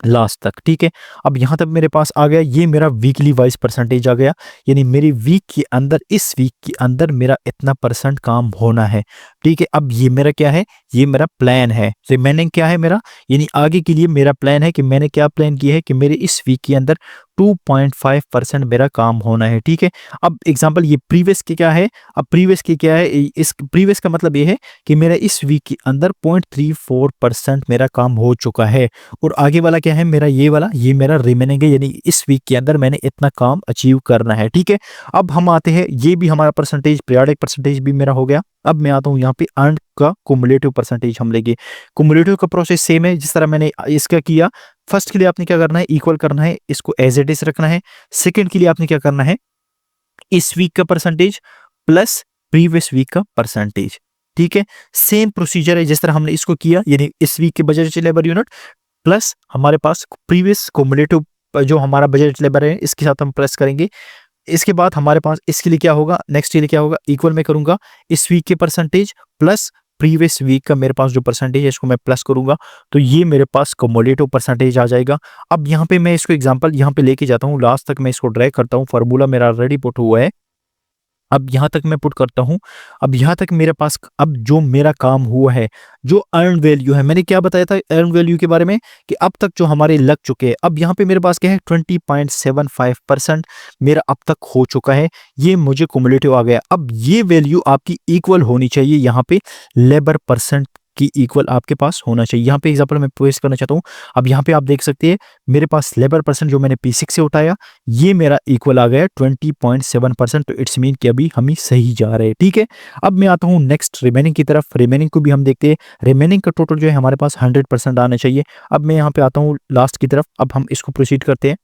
लास्ट तक, ठीक है। अब यहाँ तक मेरे पास आ गया, ये मेरा वीकली वाइज परसेंटेज आ गया, यानी मेरी वीक के अंदर, इस वीक के अंदर मेरा इतना परसेंट काम होना है, ठीक है। अब ये मेरा क्या है, ये मेरा प्लान है, रिमेनिंग क्या है मेरा, यानी आगे के लिए मेरा प्लान है कि मैंने क्या प्लान किया है कि मेरे इस वीक के अंदर 2.5% मेरा काम होना है, ठीक है। अब एग्जांपल ये प्रीवियस के क्या है, अब प्रीवियस के क्या है, इस प्रीवियस का मतलब ये है कि मेरा इस वीक के अंदर 0.34% मेरा काम हो चुका है, और आगे वाला क्या है मेरा, ये वाला, ये मेरा रिमेनिंग है, यानी इस वीक के अंदर मैंने इतना काम अचीव करना है, ठीक है। अब हम आते हैं, ये भी हमारा परसेंटेज, पीरियोडिक परसेंटेज भी मेरा हो गया। अब मैं आता हूँ यहाँ पे अर्न का कुमुलेटिव परसेंटेज हम लेंगे। कुमुलेटिव का प्रोसेस सेम है जिस तरह मैंने इसका किया। फर्स्ट के लिए आपने क्या करना है, इक्वल करना है, इसको एज इट इज रखना है। सेकंड के लिए आपने क्या करना है, इस वीक का परसेंटेज प्लस प्रीवियस वीक का परसेंटेज, ठीक है। सेम प्रोसीजर है जिस तरह हमने इसको किया, यानी इस वीक के बजट लेबर यूनिट प्लस हमारे पास प्रीवियस कुमुलेटिव जो हमारा बजट लेबर है, इसके साथ हम प्लस करेंगे। इसके बाद हमारे पास इसके लिए क्या होगा, नेक्स्ट के लिए क्या होगा, इक्वल में करूंगा इस वीक के परसेंटेज प्लस प्रीवियस वीक का मेरे पास जो परसेंटेज है इसको मैं प्लस करूंगा, तो ये मेरे पास कम्युलेटिव परसेंटेज आ जाएगा। अब यहाँ पे मैं इसको एग्जांपल यहाँ पे लेके जाता हूँ, लास्ट तक मैं इसको ड्रैग करता हूँ, फार्मूला मेरा ऑलरेडी पुट हुआ है। अब यहाँ तक मैं पुट करता हूँ, अब यहाँ तक मेरे पास अब जो मेरा काम हुआ है, जो अर्न वैल्यू है, मैंने क्या बताया था अर्न वैल्यू के बारे में कि अब तक जो हमारे लग चुके हैं, अब यहाँ पे मेरे पास क्या है 20.75% मेरा अब तक हो चुका है, ये मुझे कुमुलेटिव आ गया। अब ये वैल्यू आपकी इक्वल होनी चाहिए, यहाँ पे लेबर परसेंट की इक्वल आपके पास होना चाहिए। यहाँ पे एग्जांपल मैं पेश करना चाहता हूँ। अब यहाँ पे आप देख सकते हैं मेरे पास लेबर परसेंट जो मैंने P6 से उठाया, ये मेरा इक्वल आ गया 20.7%, तो इट्स मीन कि अभी हम ही सही जा रहे हैं, ठीक है। अब मैं आता हूँ नेक्स्ट रिमेनिंग की तरफ, रिमेनिंग को भी हम देखते हैं। रिमेनिंग का टोटल जो है हमारे पास 100% आना चाहिए। अब मैं यहाँ पे आता हूँ लास्ट की तरफ, अब हम इसको प्रोसीड करते हैं।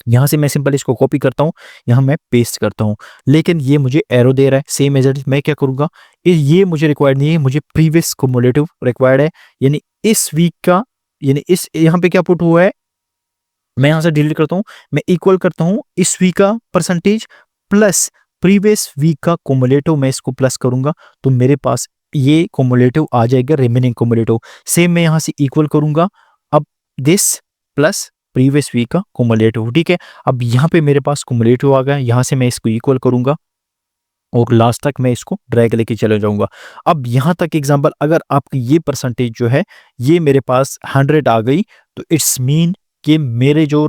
यहाँ से मैं सिंपल इसको कॉपी करता हूँ, यहाँ मैं पेस्ट करता हूँ, लेकिन ये मुझे एरो दे रहा है सेम एज इट इज। मैं क्या करूँगा, ये मुझे रिक्वायर्ड नहीं है, मुझे प्रीवियस कुमुलेटिव रिक्वायर्ड है, यानी इस वीक का, यानी इस यहाँ पे क्या पुट हुआ है, मैं यहाँ से डिलीट करता हूँ, मैं इक्वल करता हूँ इस वीक का परसेंटेज प्लस प्रीवियस वीक का कुमुलेटिव, मैं इसको प्लस करूंगा तो मेरे पास ये कुमुलेटिव आ जाएगा, रिमेनिंग कुमुलेटिव। सेम मैं यहाँ से इक्वल करूंगा, अब दिस प्लस प्रीवियस वीक का कुमुलेटिव, ठीक है। अब यहाँ पे मेरे पास कुमुलेटिव आ गया, यहाँ से मैं इसको इक्वल करूंगा और लास्ट तक मैं इसको ड्रैग लेके चले जाऊंगा। अब यहाँ तक एग्जांपल, अगर आपकी ये परसेंटेज जो है ये मेरे पास 100 आ गई, तो इट्स मीन कि मेरे जो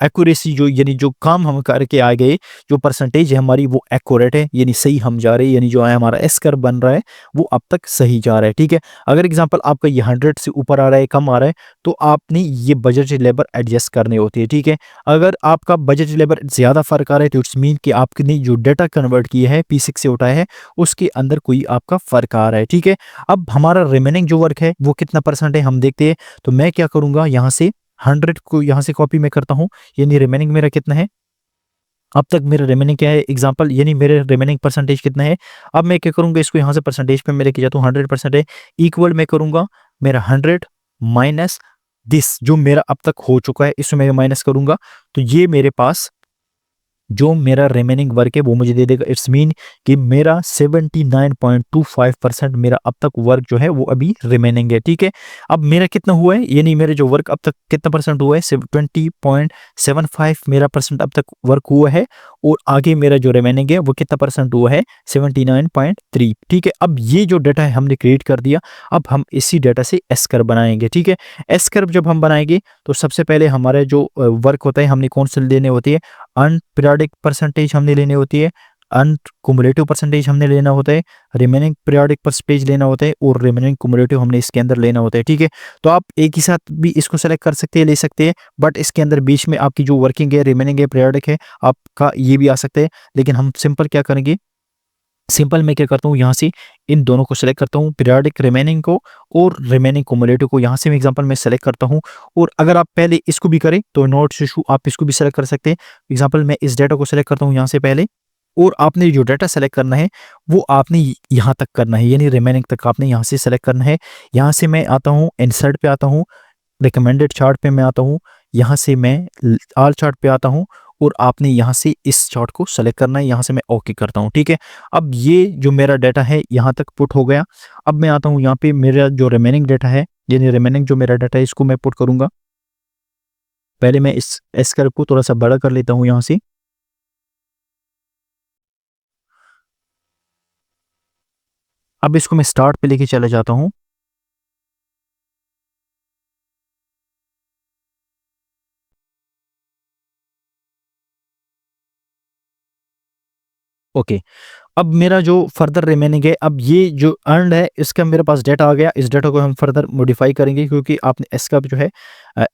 एक्यूरेसी, जो यानी जो काम हम करके आ गए, जो परसेंटेज है हमारी वो एक्यूरेट है, यानी सही हम जा रहे हैं, यानी जो है हमारा एस कर्व बन रहा है वो अब तक सही जा रहा है, ठीक है। अगर एग्जांपल आपका ये 100 से ऊपर आ रहा है, कम आ रहा है, तो आपने ये बजट लेबर एडजस्ट करने होती है, ठीक है। अगर आपका बजट लेबर ज़्यादा फर्क आ रहा है तो इट्स मीन कि आपने जो डाटा कन्वर्ट किया है P6 से उठाया है उसके अंदर कोई आपका फ़र्क आ रहा है, ठीक है। अब हमारा रिमेनिंग जो वर्क है वो कितना परसेंट है हम देखते हैं। तो मैं क्या करूँगा, यहाँ से 100 को यहाँ से कॉपी में करता हूँ, यानी रिमेनिंग मेरा कितना है, अब तक मेरा रिमेनिंग क्या है एग्जांपल, यानी मेरे रिमेनिंग परसेंटेज कितना है। अब मैं क्या करूँगा, इसको यहाँ से परसेंटेज पे मैं लेके जाता हूँ, 100% है, इक्वल मैं करूँगा मेरा 100 माइनस दिस जो मेरा अब तक हो चुका है, इसमें मैं माइनस करूँगा, तो ये मेरे पास जो मेरा रिमेनिंग वर्क है वो मुझे दे देगा। इट्स मीन कि मेरा 79.25% मेरा अब तक वर्क जो है वो अभी रिमेनिंग है, ठीक है। अब मेरा कितना हुआ है, यानी मेरे जो वर्क अब तक कितना परसेंट हुआ है, 20.75 मेरा परसेंट अब तक वर्क हुआ है, और आगे मेरा जो रिमेनिंग है वो कितना परसेंट हुआ है, 79.3, ठीक है। अब ये जो डाटा है हमने क्रिएट कर दिया, अब हम इसी डाटा से एस कर्व बनाएंगे, ठीक है। एस कर्व जब हम बनाएंगे तो सबसे पहले हमारा जो वर्क होता है हमने कौन से लेने होती है, अनपीरियोडिक परसेंटेज हमने लेनी होती है, अनकुमुलेटिव परसेंटेज हमने लेना होता है, रिमेनिंग पीरियोडिक परसेंटेज लेना होता है, और रिमेनिंग कुमुलेटिव हमने इसके अंदर लेना होता है, ठीक है। तो आप एक ही साथ भी इसको सेलेक्ट कर सकते हैं, ले सकते हैं, बट इसके अंदर बीच में आपकी जो वर्किंग है, रिमेनिंग है, पीरियोडिक है, आपका ये भी आ सकता है, लेकिन हम सिंपल क्या करेंगे, सिंपल मैं क्या करता हूँ, यहाँ से इन दोनों को सेलेक्ट करता हूँ, पीरियोडिक रिमेनिंग को और रिमेनिंग कुमुलेटिव को, यहाँ से मैं एग्जांपल में सेलेक्ट करता हूँ। और अगर आप पहले इसको भी करें तो नोट इशू आप इसको भी सेलेक्ट कर सकते हैं। एग्जांपल मैं इस डाटा को सेलेक्ट करता हूँ यहाँ से पहले, और आपने जो डाटा सेलेक्ट करना है वो आपने यहाँ तक करना है, यानी रिमेनिंग तक आपने यहाँ से सेलेक्ट करना है। यहाँ से मैं आता हूँ इंसर्ट पे आता हूँ, रिकमेंडेड चार्ट पे मैं आता हूँ, यहाँ से मैं ऑल चार्ट पे आता हूँ, और आपने यहाँ से इस चार्ट को सेलेक्ट करना है। यहाँ से मैं ओके करता हूँ, ठीक है। अब ये जो मेरा डाटा है यहाँ तक पुट हो गया। अब मैं आता हूँ यहाँ पे, मेरा जो रिमेनिंग डाटा है, यानी रिमेनिंग जो मेरा डाटा है इसको मैं पुट करूंगा। पहले मैं इस एस कर्व को थोड़ा सा बड़ा कर लेता हूँ यहाँ से। अब इसको मैं स्टार्ट पे लेके चला जाता हूँ। ओके, अब मेरा जो फर्दर रिमेनिंग है, अब ये जो अर्नड है इसका मेरे पास डाटा आ गया। इस डाटा को हम फर्दर मॉडिफाई करेंगे क्योंकि आपने एस्कर्व जो है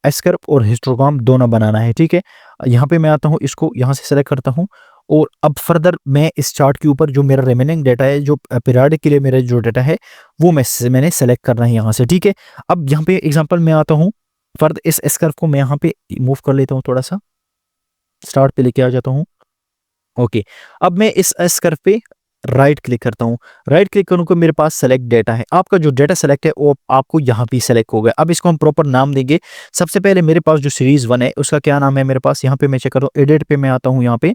एस्कर्व और हिस्टोग्राम दोनों बनाना है, ठीक है। यहाँ पे मैं आता हूँ, इसको यहाँ से सेलेक्ट करता हूँ और अब फर्दर मैं इस चार्ट के ऊपर जो मेरा रिमेनिंग डाटा है, जो पीरियड के लिए मेरा जो डाटा है वो मैंने सेलेक्ट करना है यहाँ से, ठीक है। अब यहाँ पे एग्जाम्पल मैं आता हूँ, फर्दर इस एस्कर्व को मैं यहाँ पे मूव कर लेता हूँ, थोड़ा सा स्टार्ट पे लेके आ जाता हूँ। ओके, अब मैं इस एस कर्व पे राइट क्लिक करता हूँ। राइट क्लिक करूँगा, मेरे पास सेलेक्ट डाटा है। आपका जो डाटा सेलेक्ट है वो आपको यहाँ पे सेलेक्ट हो गया। अब इसको हम प्रॉपर नाम देंगे। सबसे पहले मेरे पास जो सीरीज 1 है उसका क्या नाम है मेरे पास, यहाँ पे मैं चेक कर रहा हूँ, एडिट पे मैं आता हूँ यहाँ पे,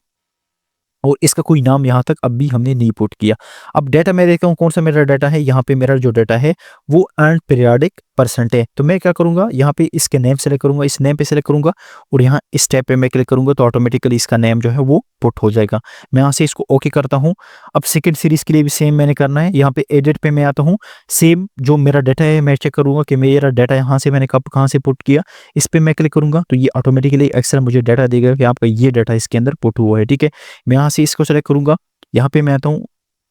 और इसका कोई नाम यहाँ तक अब भी हमने नहीं पुट किया। अब डाटा मैं देखता हूँ कौन सा मेरा डाटा है। यहाँ पे मेरा जो डाटा है वो अर्न पीरियोडिक परसेंट है। तो मैं क्या करूँगा, यहाँ पे इसके नेम सेलेक्ट करूँगा, इस नेम पे सेलेक्ट करूँगा और यहाँ इस टैब पे मैं क्लिक करूँगा तो ऑटोमेटिकली इसका नेम जो है वो पुट हो जाएगा। मैं यहाँ से इसको ओके करता हूँ। अब सेकेंड सीरीज के लिए भी सेम मैंने करना है। यहाँ पे एडिट पे मैं आता हूँ, सेम जो मेरा डाटा है मैं चेक करूँगा कि मेरा डाटा यहाँ से मैंने कब कहाँ से पुट किया। इस पर मैं क्लिक करूँगा तो ये ऑटोमेटिकली एक्स्ट्रा मुझे डाटा देगा कि आपका ये डाटा इसके अंदर पुट हुआ है, ठीक है। मैं यहाँ से इसको सेलेक्ट करूँगा, यहाँ पे मैं आता हूँ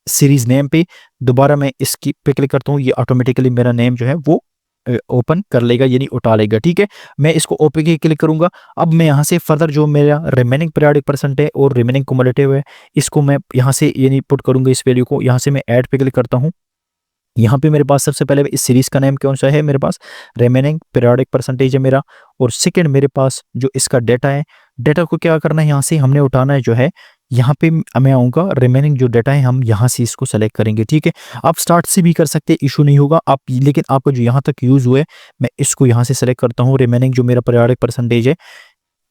सीरीज नेम पे, दोबारा मैं इसकी पे क्लिक करता हूँ, ये ऑटोमेटिकली मेरा नेम जो है वो ओपन कर लेगा, यानी उठा लेगा, ठीक है। मैं इसको ओपन के क्लिक करूंगा। अब मैं यहाँ से फर्दर जो मेरा रिमेनिंग पीरियोडिक परसेंट है और रिमेनिंग कुमुलेटिव है इसको मैं यहाँ से यानी पुट करूंगा, इस वैल्यू को। यहाँ से मैं ऐड पे क्लिक करता हूँ। यहाँ पे मेरे पास सबसे पहले इस सीरीज का नेम कौन सा है, मेरे पास रिमेनिंग पीरियोडिक परसेंटेज है मेरा, और सेकंड मेरे पास जो इसका डाटा है, डाटा को क्या करना है, यहाँ से हमने उठाना है जो है, यहाँ पे मैं आऊँगा, रिमेनिंग जो डाटा है हम यहाँ से इसको सेलेक्ट करेंगे, ठीक है। आप स्टार्ट से भी कर सकते हैं, इशू नहीं होगा आप, लेकिन आपको जो यहाँ तक यूज़ हुआ है मैं इसको यहाँ से सेलेक्ट करता हूँ। रिमेनिंग जो मेरा पीरियोडिक परसेंटेज है,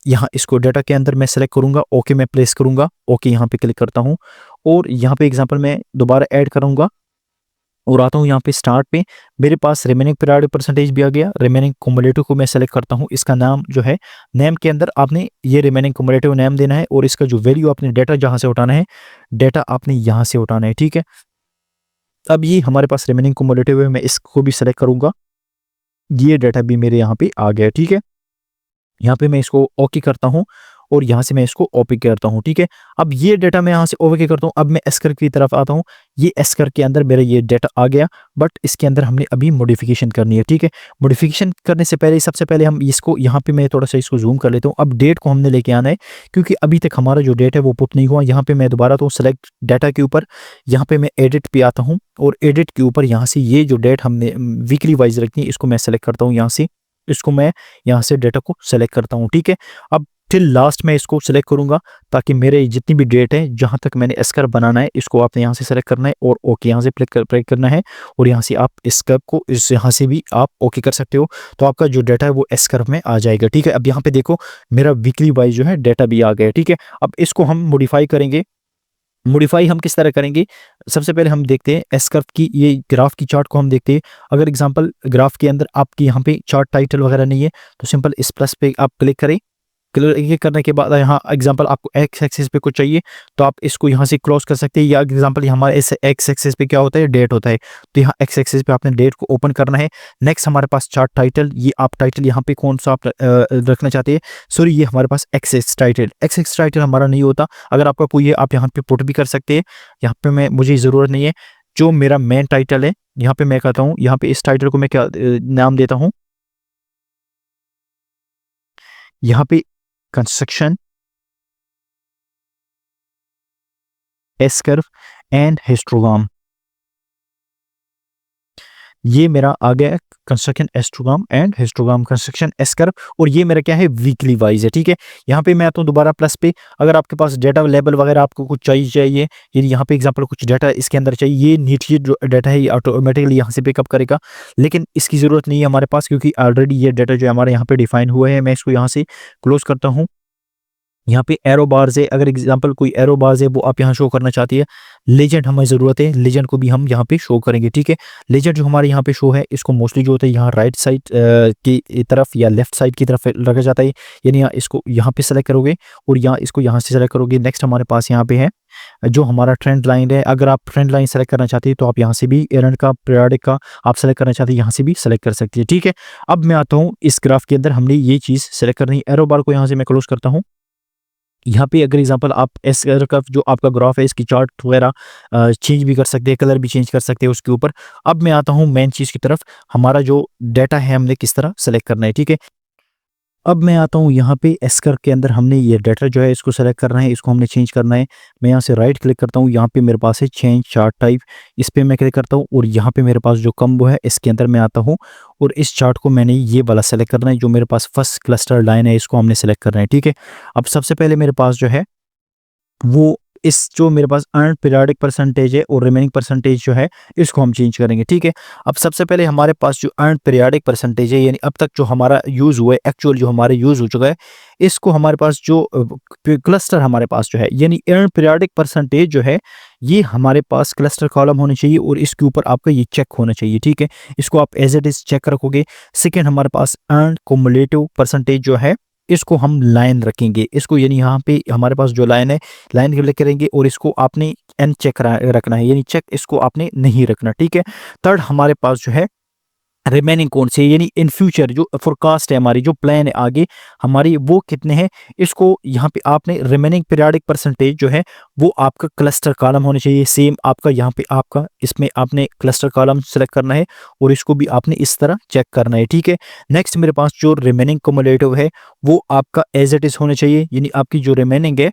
यहाँ इसको डाटा के अंदर मैं सेलेक्ट करूँगा, ओके मैं प्लेस करूँगा, ओके यहाँ पे क्लिक करता हूँ और यहाँ पे एग्जाम्पल मैं दोबारा ऐड करूँगा और आता हूँ यहाँ पे स्टार्ट पे। मेरे पास रिमेनिंग पीरियोडिक परसेंटेज भी आ गया। रिमेनिंग कुमुलेटिव को मैं सेलेक्ट करता हूँ, इसका नाम जो है, नेम के अंदर आपने ये रिमेनिंग कुमुलेटिव नेम देना है और इसका जो वैल्यू आपने डाटा जहाँ से उठाना है, डाटा आपने यहाँ से उठाना है, ठीक है। अब ये हमारे पास रिमेनिंग कुमुलेटिव है, मैं इसको भी सेलेक्ट करूँगा, ये डाटा भी मेरे यहाँ पे आ गया, ठीक है। यहाँ पे मैं इसको ओके करता हूँ और यहाँ से मैं इसको ओके करता हूँ, ठीक है। अब ये डाटा मैं यहाँ से ओके करता हूँ। अब मैं एस्कर की तरफ आता हूँ, ये एस्कर के अंदर मेरा ये डाटा आ गया, बट इसके अंदर हमने अभी मॉडिफिकेशन करनी है, ठीक है। मॉडिफिकेशन करने से पहले सबसे पहले हम इसको यहाँ पे मैं थोड़ा सा इसको जूम कर लेता हूँ। अब डेट को हमने लेके आना है क्योंकि अभी तक हमारा जो डेट है वो पुट नहीं हुआ। यहाँ पे मैं दोबारा तो सेलेक्ट डाटा के ऊपर, यहाँ पे मैं एडिट पे आता हूँ और एडिट के ऊपर यहाँ से ये जो डेट हमने वीकली वाइज रखनी है इसको मैं सेलेक्ट करता हूँ। यहाँ से इसको मैं यहाँ से डाटा को सेलेक्ट करता हूँ, ठीक है। अब टिल लास्ट में इसको सेलेक्ट करूंगा ताकि मेरे जितनी भी डेट है जहां तक मैंने एस्कर बनाना है इसको आपने यहाँ से सेलेक्ट करना है और ओके यहाँ से क्लिक करना है और यहाँ से आप एस्कर को इस यहाँ से भी आप ओके कर सकते हो, तो आपका जो डाटा है वो एस्कर में आ जाएगा, ठीक है। अब यहाँ पे देखो मेरा वीकली वाइज जो है डाटा भी आ गया, ठीक है। अब इसको हम मॉडिफाई करेंगे। मॉडिफाई हम किस तरह करेंगे, सबसे पहले हम देखते हैं एस्कर्व की ये ग्राफ की चार्ट को हम देखते हैं। अगर एग्जांपल ग्राफ के अंदर आपकी यहाँ पे चार्ट टाइटल वगैरह नहीं है तो सिंपल इस प्लस पे आप क्लिक करें। क्लिक करने के बाद यहाँ एग्जांपल आपको एक्स एक्सिस पे कुछ चाहिए तो आप इसको यहाँ से क्लोज कर सकते हैं, या एग्जांपल हमारे इस एक्स एक्सिस पे क्या होता है, डेट होता है, तो यहाँ एक्स एक्सिस पे आपने डेट को ओपन करना है। नेक्स्ट हमारे पास चार्ट टाइटल, ये आप टाइटल यहाँ पे कौन सा आप रखना चाहते हैं, सॉरी ये हमारे पास एक्सेस टाइटल हमारा नहीं होता। अगर आपका कोई है आप यहाँ पे पुट भी कर सकते हैं, यहाँ पे मैं मुझे ज़रूरत नहीं है। जो मेरा मेन टाइटल है यहाँ पे मैं कहता हूँ, यहाँ पे इस टाइटल को मैं क्या नाम देता हूँ, यहाँ पे construction S curve and histogram, ये मेरा आ गया construction histogram and histogram construction S curve, और ये मेरा क्या है वीकली वाइज है, ठीक है। यहाँ पे मैं आता हूँ दोबारा प्लस पे। अगर आपके पास डाटा लेबल वगैरह आपको कुछ चाहिए यदि यहाँ पे एग्जांपल कुछ डाटा इसके अंदर चाहिए, ये नीचे जो डाटा है ये ऑटोमेटिकली यहाँ से पिकअप करेगा, लेकिन इसकी ज़रूरत नहीं है हमारे पास क्योंकि ऑलरेडी ये डाटा जो हमारे यहाँ पे डिफाइन हुआ है। मैं इसको यहाँ से क्लोज करता हूँ यहाँ पे एरो बार्स है, अगर एग्जांपल कोई एरो बार्स है वो आप यहाँ शो करना चाहती है। लेजेंड हमें ज़रूरत है, लेजेंड को भी हम यहाँ पे शो करेंगे, ठीक है। लेजेंड जो हमारे यहाँ पे शो है, इसको मोस्टली जो होता है यहाँ राइट साइड की तरफ या लेफ्ट साइड की तरफ रखा जाता है। यानी इसको यहाँ पे सेलेक्ट करोगे और यहाँ इसको यहाँ से सेलेक्ट करोगे। नेक्स्ट हमारे पास यहाँ पे है जो हमारा ट्रेंड लाइन है। अगर आप ट्रेंड लाइन सेलेक्ट करना चाहते हैं तो आप यहाँ से भी एरंड का पीरियोडिक का आप सेलेक्ट करना चाहते हैं, यहाँ से भी सेलेक्ट कर सकती है, ठीक है। अब मैं आता हूँ इस ग्राफ के अंदर, हमने ये चीज़ सेलेक्ट करनी है। एरो बार को यहाँ से मैं क्लोज करता हूँ। यहाँ पे अगर एग्जांपल आप एस का जो आपका ग्राफ है इसकी चार्ट वगैरह चेंज भी कर सकते हैं, कलर भी चेंज कर सकते हैं उसके ऊपर। अब मैं आता हूँ मेन चीज़ की तरफ, हमारा जो डाटा है हमने किस तरह सेलेक्ट करना है, ठीक है। अब मैं आता हूँ यहाँ पे एस्कर के अंदर, हमने ये डाटा जो है इसको सेलेक्ट करना है, इसको हमने चेंज करना है। मैं यहाँ से राइट क्लिक करता हूँ, यहाँ पे मेरे पास है चेंज चार्ट टाइप, इस पे मैं क्लिक करता हूँ और यहाँ पे मेरे पास जो कम्बो है इसके अंदर मैं आता हूँ और इस चार्ट को मैंने ये वाला सेलेक्ट करना है, जो मेरे पास फर्स्ट क्लस्टर लाइन है इसको हमने सेलेक्ट करना है, ठीक है। अब सबसे पहले मेरे पास जो है वो इस जो मेरे पास अर्न पीरियोडिक परसेंटेज है और रिमेनिंग परसेंटेज जो है इसको हम चेंज करेंगे, ठीक है। अब सबसे पहले हमारे पास जो अर्न पीरियोडिक परसेंटेज है, यानी अब तक जो हमारा यूज़ हुआ है, एक्चुअल जो हमारे यूज़ हो चुका है, इसको हमारे पास जो क्लस्टर हमारे पास जो है, यानी अर्न पीरियोडिक परसेंटेज जो है ये हमारे पास क्लस्टर कॉलम होने चाहिए और इसके ऊपर आपका ये चेक होना चाहिए, ठीक है। इसको आप एज इट इज़ चेक रखोगे। सेकेंड हमारे पास अर्न कुमुलेटिव परसेंटेज जो है इसको हम लाइन रखेंगे, इसको यानी यहाँ पे हमारे पास जो लाइन है, लाइन क्लिक करेंगे और इसको आपने एन चेक रखना है, यानी चेक इसको आपने नहीं रखना, ठीक है। थर्ड हमारे पास जो है रिमेनिंग कौन से, यानी इन फ्यूचर जो फोरकास्ट है हमारी, जो प्लान है आगे हमारी, वो कितने हैं, इसको यहाँ पे आपने रिमेनिंग पीरियोडिक परसेंटेज जो है वो आपका क्लस्टर कॉलम होने चाहिए। सेम आपका यहाँ पे आपका इसमें आपने क्लस्टर कॉलम सेलेक्ट करना है और इसको भी आपने इस तरह चेक करना है, ठीक है। नेक्स्ट मेरे पास जो रिमेनिंग कम्युलेटिव है वो आपका एज इट इज होना चाहिए, यानी आपकी जो रिमेनिंग है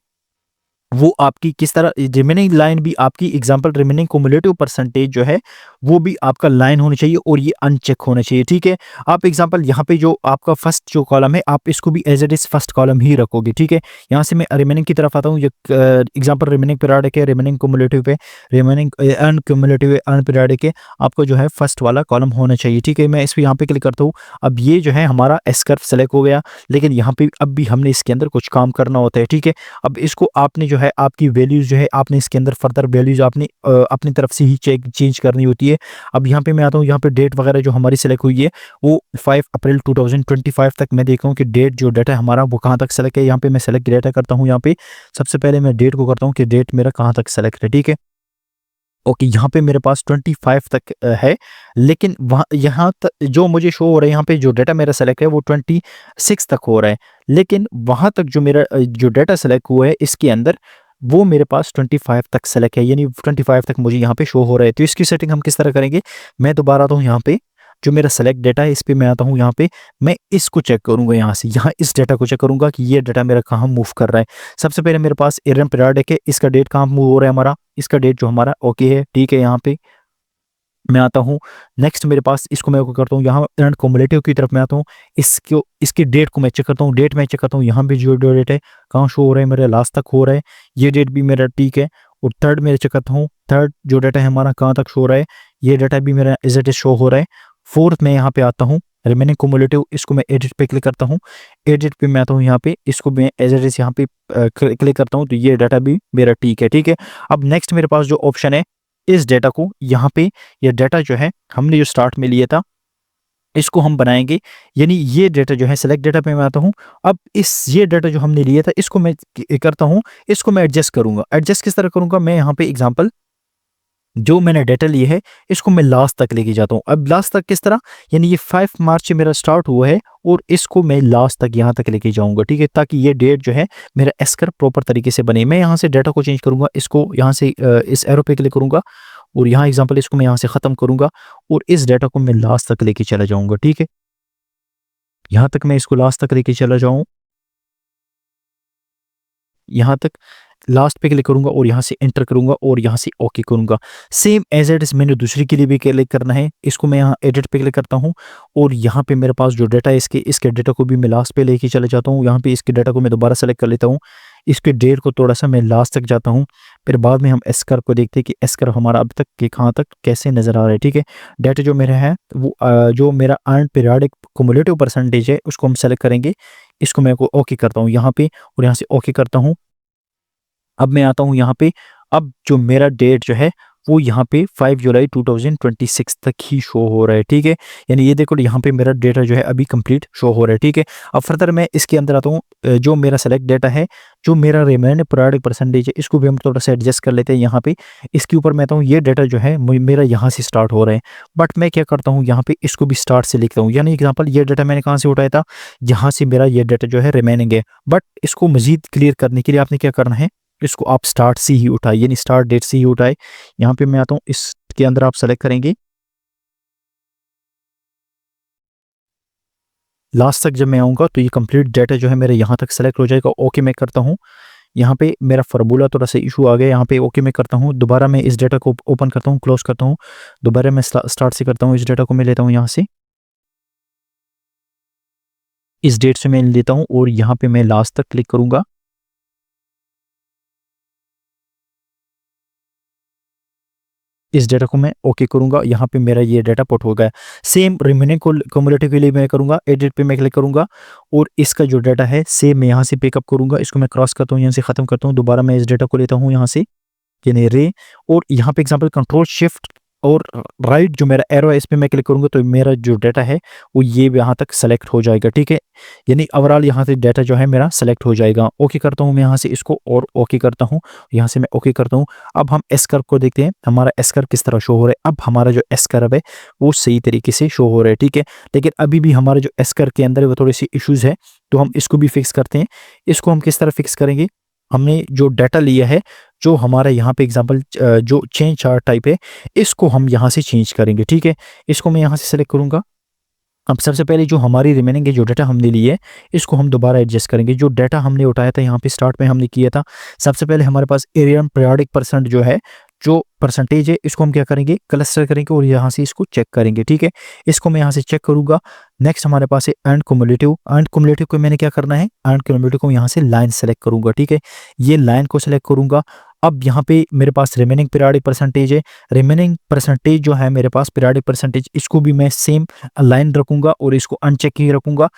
वो आपकी किस तरह, रिमेनिंग लाइन भी आपकी एग्जांपल रिमेनिंग कुमुलेटिव परसेंटेज जो है वो भी आपका लाइन होनी चाहिए और ये अनचेक होना चाहिए, ठीक है। आप एग्जांपल यहाँ पे जो आपका फर्स्ट जो कॉलम है आप इसको भी as it is first column ही रखोगे, ठीक है। यहाँ से मैं रिमेनिंग की तरफ आता हूँ। ये एग्जांपल रिमेनिंग पीरियोडिक है, रिमेनिंग कुमुलेटिव पे, रिमेनिंग अनक्युमुलेटिव है, अनपीरियोडिक है, आपको जो है फर्स्ट वाला कॉलम होना चाहिए, ठीक है। मैं इस पर यहाँ पे क्लिक करता हूँ। अब ये जो है हमारा एस कर्व सेलेक्ट हो गया, लेकिन यहाँ पे अब भी हमने इसके अंदर कुछ काम करना होता है, ठीक है। अब इसको आपने जो है आपकी वैल्यूज जो है आपने इसके अंदर फर्दर वैल्यूज आपने अपनी तरफ से ही चेंज करनी होती है। अब यहाँ पे मैं आता हूँ, यहाँ पे डेट वगैरह जो हमारी सेलेक्ट हुई है वो 5 अप्रैल 2025 तक मैं देख रहा हूँ कि डेट जो डाटा हमारा वो कहाँ तक सेलेक्ट है। यहाँ पे मैं सेलेक्ट डाटा करता हूँ, यहाँ पे सबसे पहले मैं डेट को करता हूँ कि डेट मेरा कहाँ तक सेलेक्ट है, ठीक है। ओके, यहाँ पे मेरे पास 25 तक है, लेकिन वहाँ यहाँ तक जो मुझे शो हो रहा है, यहाँ पे जो डाटा मेरा सेलेक्ट है वो 26 तक हो रहा है, लेकिन वहाँ तक जो मेरा जो डाटा सेलेक्ट हुआ है इसके अंदर वो मेरे पास 25 तक सेलेक्ट है, यानी 25 तक मुझे यहाँ पे शो हो रहा है। तो इसकी सेटिंग हम किस तरह करेंगे, मैं दोबारा आता हूँ यहाँ पे, जो मेरा सेलेक्ट डाटा है इस पे मैं आता हूँ, यहाँ पे मैं इसको चेक करूँगा, यहाँ से यहाँ इस डाटा को चेक करूँगा कि ये डाटा मेरा कहाँ मूव कर रहा है। सबसे पहले मेरे पास एरन पीरियोडिक है, इसका डेट कहाँ मूव हो रहा है हमारा, इसका डेट जो हमारा ओके है, ठीक है। यहाँ पे मैं आता हूँ। नेक्स्ट मेरे पास इसको मैं करता हूँ, यहाँ एरन कुमुलेटिव की तरफ मैं आता हूँ, इसको इसकी डेट को मैं चेक करता हूँ, डेट मैं चेक करता हूँ, यहाँ पे जो डेट है कहाँ शो हो रहा है, मेरा लास्ट तक हो रहा है, ये डेट भी मेरा ठीक है। और थर्ड मैं चेक करता हूँ, थर्ड जो डाटा है हमारा कहाँ तक शो हो रहा है, ये डाटा भी मेरा एज इट इज शो हो रहा है। फोर्थ मैं यहाँ पे आता हूँ रिमेनिंग कुमुलेटिव, इसको मैं एडिट पे क्लिक करता हूँ, एडिट पे मैं आता हूँ, यहाँ पे इसको मैं एज इट इज यहाँ पे क्लिक करता हूँ, तो ये डाटा भी मेरा ठीक है, ठीक है। अब नेक्स्ट मेरे पास जो ऑप्शन है, इस डेटा को यहाँ पे, ये डाटा जो है हमने जो स्टार्ट में लिया था इसको हम बनाएंगे, यानी ये डाटा जो है सेलेक्ट डाटा पे मैं आता हूँ। अब इस ये डाटा जो हमने लिया था इसको मैं करता हूँ, इसको मैं एडजस्ट करूंगा। एडजस्ट किस तरह करूंगा, मैं यहाँ पे एग्जांपल जो मैंने डाटा लिया है इसको मैं लास्ट तक लेके जाता हूँ। अब लास्ट तक किस तरह, यानी ये 5 मार्च से मेरा स्टार्ट हुआ है और इसको मैं लास्ट तक यहाँ तक लेके जाऊंगा, ठीक है, ताकि ये डेट जो है मेरा एस्कर प्रॉपर तरीके से बने। मैं यहाँ से डाटा को चेंज करूंगा, इसको यहाँ से इस एरो पे क्लिक करूंगा और यहाँ एग्जांपल इसको मैं यहाँ से ख़त्म करूंगा और इस डाटा को मैं लास्ट तक लेके चला जाऊंगा, ठीक है। यहाँ तक मैं इसको लास्ट तक लेके चला जाऊँ, यहाँ तक लास्ट पे क्लिक करूंगा और यहाँ से एंटर करूंगा और यहाँ से ओके करूंगा। सेम एज इट इज मैंने दूसरी के लिए भी क्लिक करना है, इसको मैं यहाँ एडिट पे क्लिक करता हूँ और यहाँ पे मेरे पास जो डाटा है इसके डाटा को भी मैं लास्ट पे लेके चले जाता हूँ। यहाँ पे इसके डाटा को मैं दोबारा सेलेक्ट कर लेता हूँ, इसके डेट को थोड़ा सा मैं लास्ट तक जाता हूँ, फिर बाद में हम एस कर्व को देखते हैं कि एस कर्व हमारा अब तक के कहाँ तक कैसे नज़र आ रहा है, ठीक है। डाटा जो मेरा है वो जो मेरा अर्न पीरियोडिक कुमुलेटिव परसेंटेज है उसको हम सेलेक्ट करेंगे, इसको मैं को ओके करता हूँ यहाँ पे और यहाँ से ओके करता हूँ। अब मैं आता हूँ यहाँ पे, अब जो मेरा डेट जो है वो यहाँ पे 5 जुलाई 2026 तक ही शो हो रहा है, ठीक है। यानी ये देखो यहाँ पे मेरा डेटा जो है अभी कंप्लीट शो हो रहा है, ठीक है। अब फर्दर मैं इसके अंदर आता हूँ, जो मेरा सेलेक्ट डेटा है, जो मेरा रिमेन पीरियोडिक परसेंटेज है, इसको भी हम थोड़ा सा एडजस्ट कर लेते हैं यहाँ पे। इसके ऊपर मैं आता हूँ, ये डेटा जो है मेरा यहाँ से स्टार्ट हो रहा है, बट मैं क्या करता हूँ यहाँ पे इसको भी स्टार्ट से लिखता हूँ। यानी एग्जाम्पल ये डेटा मैंने कहाँ से उठाया था, यहाँ से मेरा ये डेटा जो है रिमेनिंग है, बट इसको मजीद क्लियर करने के लिए आपने क्या करना है, इसको आप स्टार्ट से ही उठाए, यानी स्टार्ट डेट से ही उठाए। यहाँ पे मैं आता हूँ, इसके अंदर आप सेलेक्ट करेंगे, लास्ट तक जब मैं आऊँगा तो ये कंप्लीट डाटा जो है मेरे यहाँ तक सेलेक्ट हो जाएगा। ओके मैं करता हूँ, यहाँ पे मेरा फार्मूला थोड़ा सा इशू आ गया, यहाँ पे ओके मैं करता हूँ। दोबारा मैं इस डाटा को ओपन करता हूँ, क्लोज करता हूँ, दोबारा मैं स्टार्ट से करता हूँ। इस डाटा को मैं लेता हूँ यहाँ से, इस डेट से मैं लेता हूँ और यहाँ पे मैं लास्ट तक क्लिक करूँगा। इस डेटा को मैं ओके करूंगा, यहाँ पे मेरा ये डेटा पुट हो गया। सेम रिमेनिंग को क्युमुलेटिव के लिए मैं करूंगा, एडिट पे मैं क्लिक करूंगा और इसका जो डेटा है सेम मैं यहाँ से पिकअप करूंगा। इसको मैं क्रॉस करता हूँ, यहाँ से खत्म करता हूँ, दोबारा मैं इस डेटा को लेता हूँ यहाँ से, यानी रे, और यहाँ पे एग्जांपल कंट्रोल शिफ्ट और राइट जो मेरा एरो है इस पे मैं क्लिक करूंगा तो मेरा जो डाटा है वो ये यहाँ तक सेलेक्ट हो जाएगा, ठीक है। यानी ओवरऑल यहाँ से डाटा जो है मेरा सेलेक्ट हो जाएगा। ओके करता हूँ मैं यहाँ से इसको और ओके करता हूँ, यहाँ से मैं ओके करता हूँ। अब हम एस कर्व को देखते हैं, हमारा एस कर्व किस तरह शो हो रहा है। अब हमारा जो एस कर्व है वो सही तरीके से शो हो रहा है, ठीक है। लेकिन अभी भी हमारा जो एस कर्व के अंदर है वो थोड़ी सी इश्यूज है, तो हम इसको भी फिक्स करते हैं। इसको हम किस तरह फिक्स करेंगे, हमने जो डाटा लिया है, जो हमारा यहाँ पे एग्जांपल जो चेंज चार्ट टाइप है, इसको हम यहाँ से चेंज करेंगे, ठीक है। इसको मैं यहाँ से सेलेक्ट करूँगा। अब सबसे पहले जो हमारी रिमेनिंग है, जो डाटा हमने ली है, इसको हम दोबारा एडजस्ट करेंगे। जो डाटा हमने उठाया था यहाँ पे स्टार्ट में हमने किया था, सबसे पहले हमारे पास एरियन पीरियोडिक परसेंट जो है, जो परसेंटेज है, इसको हम क्या करेंगे, क्लस्टर करेंगे और यहाँ से इसको चेक करेंगे, ठीक है। इसको मैं यहाँ से चेक करूंगा। नेक्स्ट हमारे पास है एंड कुमुलेटिव। एंड कुमुलेटिव को मैंने क्या करना है, एंड कुमुलेटिव को यहाँ से लाइन सेलेक्ट करूंगा, ठीक है। ये लाइन को सेलेक्ट करूंगा। अब यहाँ पे मेरे पास रिमेनिंग पीरियोडिक परसेंटेज है, रिमेनिंग परसेंटेज जो है मेरे पास पीरियोडिक परसेंटेज, इसको भी मैं सेम लाइन रखूंगा और इसको अनचेक ही रखूंगा।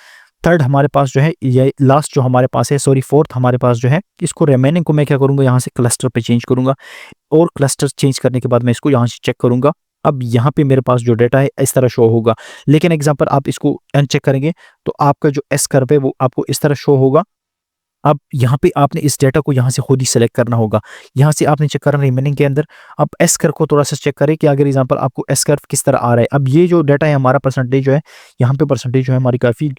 थर्ड हमारे पास जो है, ये लास्ट जो हमारे पास है, सॉरी फोर्थ हमारे पास जो है, इसको रिमेनिंग को मैं क्या करूंगा, यहाँ से क्लस्टर पे चेंज करूंगा और क्लस्टर चेंज करने के बाद मैं इसको यहाँ से चेक करूंगा। अब यहाँ पे मेरे पास जो डेटा है इस तरह शो होगा। लेकिन एग्जांपल आप इसको अनचेक करेंगे तो आपका जो एस कर्व है वो आपको इस तरह शो होगा। अब यहाँ पे आपने इस डेटा को यहाँ से खुद ही सेलेक्ट करना होगा। यहाँ से आपने चेक करना रिमेनिंग के अंदर। अब एस कर्व को थोड़ा सा चेक करें कि अगर एग्जांपल आपको एस कर्व किस तरह आ रहा है। अब ये जो डेटा है हमारा परसेंटेज जो है, यहाँ पे परसेंटेज जो है हमारी काफ़ी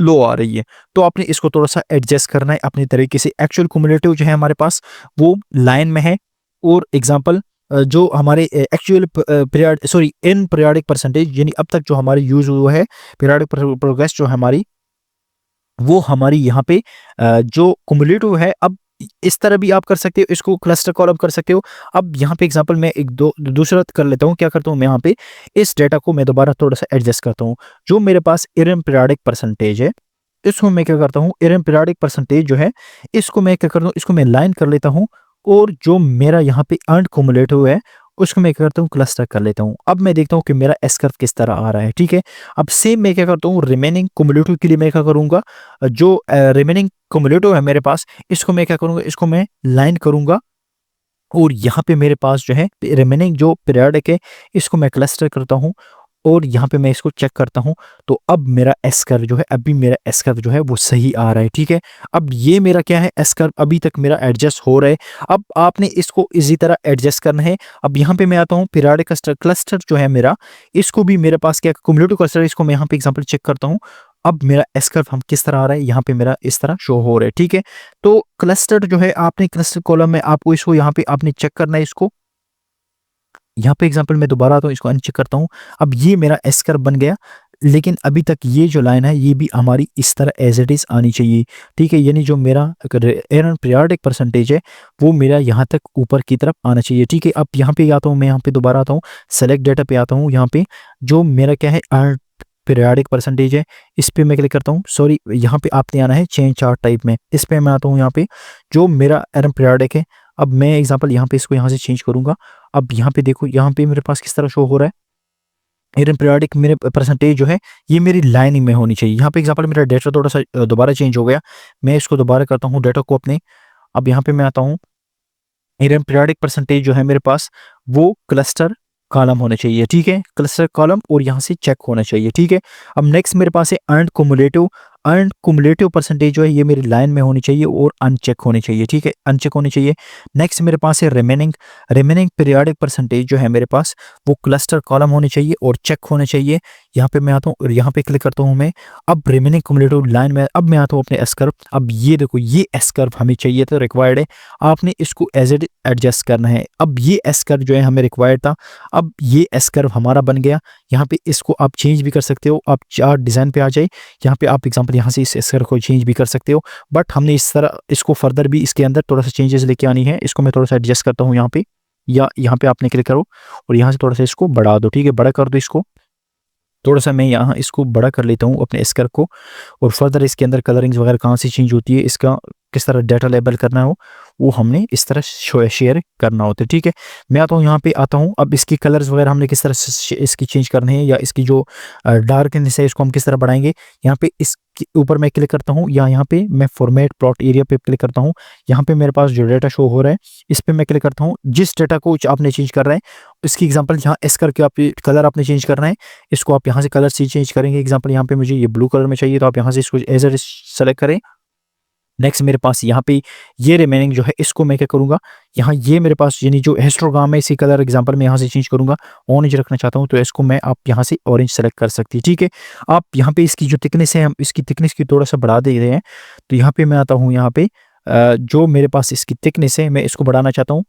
लो आ रही है, तो आपने इसको थोड़ा सा एडजस्ट करना है अपने तरीके से। एक्चुअल कुमुलेटिव जो है हमारे पास वो लाइन में है, और एग्जांपल जो हमारे actual period sorry in periodic percentage, यानी अब तक जो हमारी यूज हुआ है पीरियोडिक प्रोग्रेस जो हमारी, वो हमारी यहाँ पे जो कुमुलेटिव है। अब इस तरह भी आप कर सकते हो, इसको क्लस्टर कॉलम कर सकते हो। अब यहाँ पे एग्जांपल मैं एक दो दूसरा कर लेता हूँ। क्या करता हूँ मैं यहाँ पे इस डेटा को मैं दोबारा थोड़ा सा एडजस्ट करता हूँ। जो मेरे पास इरम पीरियोडिक परसेंटेज है, इसको मैं क्या करता हूँ, इरम पीरियोडिक परसेंटेज जो है, इसको मैं क्या करता हूँ, इसको मैं लाइन कर लेता हूँ। और जो मेरा यहाँ पे अर्नड कुमुलेटिव है, उसको मैं क्या करता हूँ, क्लस्टर कर लेता हूँ। अब मैं देखता हूँ कि मेरा एस कर्व किस तरह आ रहा है, ठीक है। अब सेम मैं क्या करता हूँ, रिमेनिंग कुमुलेटिव के लिए मैं क्या करूँगा, जो रिमेनिंग कुमुलेटिव है मेरे पास, इसको मैं क्या करूँगा, इसको मैं लाइन करूँगा और यहाँ पे मेरे पास जो है रिमेनिंग जो पीरियडिक है, इसको मैं क्लस्टर करता हूँ और यहाँ पे मैं इसको चेक करता हूँ। तो अब मेरा एस कर्व जो है, अभी मेरा एस कर्व जो है वो सही आ रहा है, ठीक है। अब ये मेरा क्या है, एस कर्व अभी तक मेरा एडजस्ट हो रहा है। अब आपने इसको इसी तरह एडजस्ट करना है। अब यहाँ पे मैं आता हूँ, पीरियडिक क्लस्टर जो है मेरा, इसको भी मेरे पास क्या कुमुलेटिव क्लस्टर, इसको मैं यहाँ पे एग्जाम्पल चेक करता हूँ। अब मेरा एस कर्व हम किस तरह आ रहा है, यहाँ पे मेरा इस तरह शो हो रहा है, ठीक है। तो क्लस्टर जो है, आपने क्लस्टर कॉलम में आपको इसको यहाँ पे आपने चेक करना है। इसको यहाँ पे एग्जांपल मैं दोबारा आता हूँ, इसको अनचेक करता हूँ। अब ये मेरा एस कर्व बन गया, लेकिन अभी तक ये जो लाइन है ये भी हमारी इस तरह एज इट इज आनी चाहिए, ठीक है। यानी जो मेरा एरन पीरियोडिक परसेंटेज है वो मेरा यहाँ तक ऊपर की तरफ आना चाहिए, ठीक है। अब यहाँ पे आता हूँ मैं, यहाँ पे दोबारा आता हूँ, सेलेक्ट डेटा पे आता हूँ। यहाँ पे जो मेरा क्या है, पीरियोडिक परसेंटेज है, इस पे मैं क्लिक करता हूँ। सॉरी, यहाँ पे आपने आना है चेंज चार्ट टाइप में, इस पे मैं आता हूँ। यहाँ पे जो मेरा एरन पीरियोडिक है, अब मैं एग्जांपल यहाँ पे इसको यहाँ से चेंज करूंगा। अब यहाँ पे देखो, यहाँ पे मेरे पास किस तरह शो हो रहा है, एरर पीरियोडिक मेरे परसेंटेज जो है ये मेरी लाइन में होनी चाहिए। यहाँ पे एग्जांपल मेरा डेटा थोड़ा सा दोबारा चेंज हो गया, मैं इसको दोबारा करता हूँ डेटा को अपने। अब यहाँ पे मैं आता हूँ, एरर पीरियोडिक परसेंटेज जो है मेरे पास वो क्लस्टर कॉलम होना चाहिए, ठीक है, क्लस्टर कॉलम, और यहाँ से चेक होना चाहिए, ठीक है। अब नेक्स्ट मेरे पास है अर्नड कुमुलेटिव परसेंटेज जो है ये मेरी लाइन में होनी चाहिए और अनचेक होनी चाहिए, ठीक है, अनचेक होनी चाहिए। नेक्स्ट मेरे पास है रिमेनिंग पीरियोडिक परसेंटेज जो है मेरे पास वो क्लस्टर कॉलम होने चाहिए और चेक होने चाहिए। यहाँ पे मैं आता हूँ और यहाँ पे क्लिक करता हूँ मैं। अब रिमेनिंग कुमुलेटिव लाइन में अब मैं आता हूँ अपने एस कर्व। अब ये देखो, ये एस कर्व हमें चाहिए था, रिक्वायर्ड है, आपने इसको एज इट एडजस्ट करना है। अब ये एस कर्व जो है हमें रिक्वायर्ड था, अब ये एस कर्व हमारा बन गया। यहाँ पे इसको आप चेंज भी कर सकते हो, आप चार्ट डिज़ाइन पे आ जाए, यहाँ पे आप एग्जांपल यहाँ से इस एस कर्व को चेंज भी कर सकते हो, बट हमने इस तरह इसको फर्दर भी इसके अंदर थोड़ा सा चेंजेस लेके आनी है। इसको मैं थोड़ा सा एडजस्ट करता हूँ यहाँ पे, या यहाँ पे आपने क्लिक करो और यहाँ से थोड़ा सा इसको बढ़ा दो, ठीक है, बड़ा कर दो इसको थोड़ा सा। मैं यहाँ इसको बड़ा कर लेता हूँ अपने एस कर्व को, और फर्दर इसके अंदर कलरिंग्स वगैरह कहाँ से चेंज होती है, इसका किस तरह डाटा लेबल करना हो वो हमने इस तरह शेयर करना होता है, ठीक है। मैं आता हूँ यहाँ पे आता हूँ, अब इसकी कलर्स वगैरह हमने किस तरह से इसकी चेंज करने हैं, या इसकी जो डार्कनेस है इसको हम किस तरह बढ़ाएंगे। यहाँ पे इसके ऊपर मैं क्लिक करता हूँ, या यहाँ पे मैं फॉर्मेट प्लॉट एरिया पे क्लिक करता हूँ। यहाँ पे मेरे पास जो डाटा शो हो रहा है इस पर मैं क्लिक करता हूँ। जिस डाटा को आपने चेंज कर रहे हैं इसकी एग्जाम्पल यहाँ एस करके आप कलर आपने चेंज करना है, इसको आप यहाँ से कलर से चेंज करेंगे। एग्जाम्पल यहाँ पे मुझे ये ब्लू कलर में चाहिए तो आप यहाँ से इसको एज ए सेलेक्ट करें। नेक्स्ट मेरे पास यहाँ पे ये रिमेनिंग जो है इसको मैं क्या करूँगा, यहाँ ये मेरे पास यानी जो हिस्टोग्राम है इसी कलर एग्जांपल मैं यहाँ से चेंज करूँगा, ऑरेंज रखना चाहता हूँ तो इसको मैं आप यहाँ से ऑरेंज सेलेक्ट कर सकती है, ठीक है। आप यहाँ पे इसकी जो थिकनेस है हम इसकी थिकनेस की थोड़ा सा बढ़ा दे रहे हैं, तो यहाँ पे मैं आता हूँ, यहाँ पे जो मेरे पास इसकी थिकनेस है मैं इसको बढ़ाना चाहता हूँ।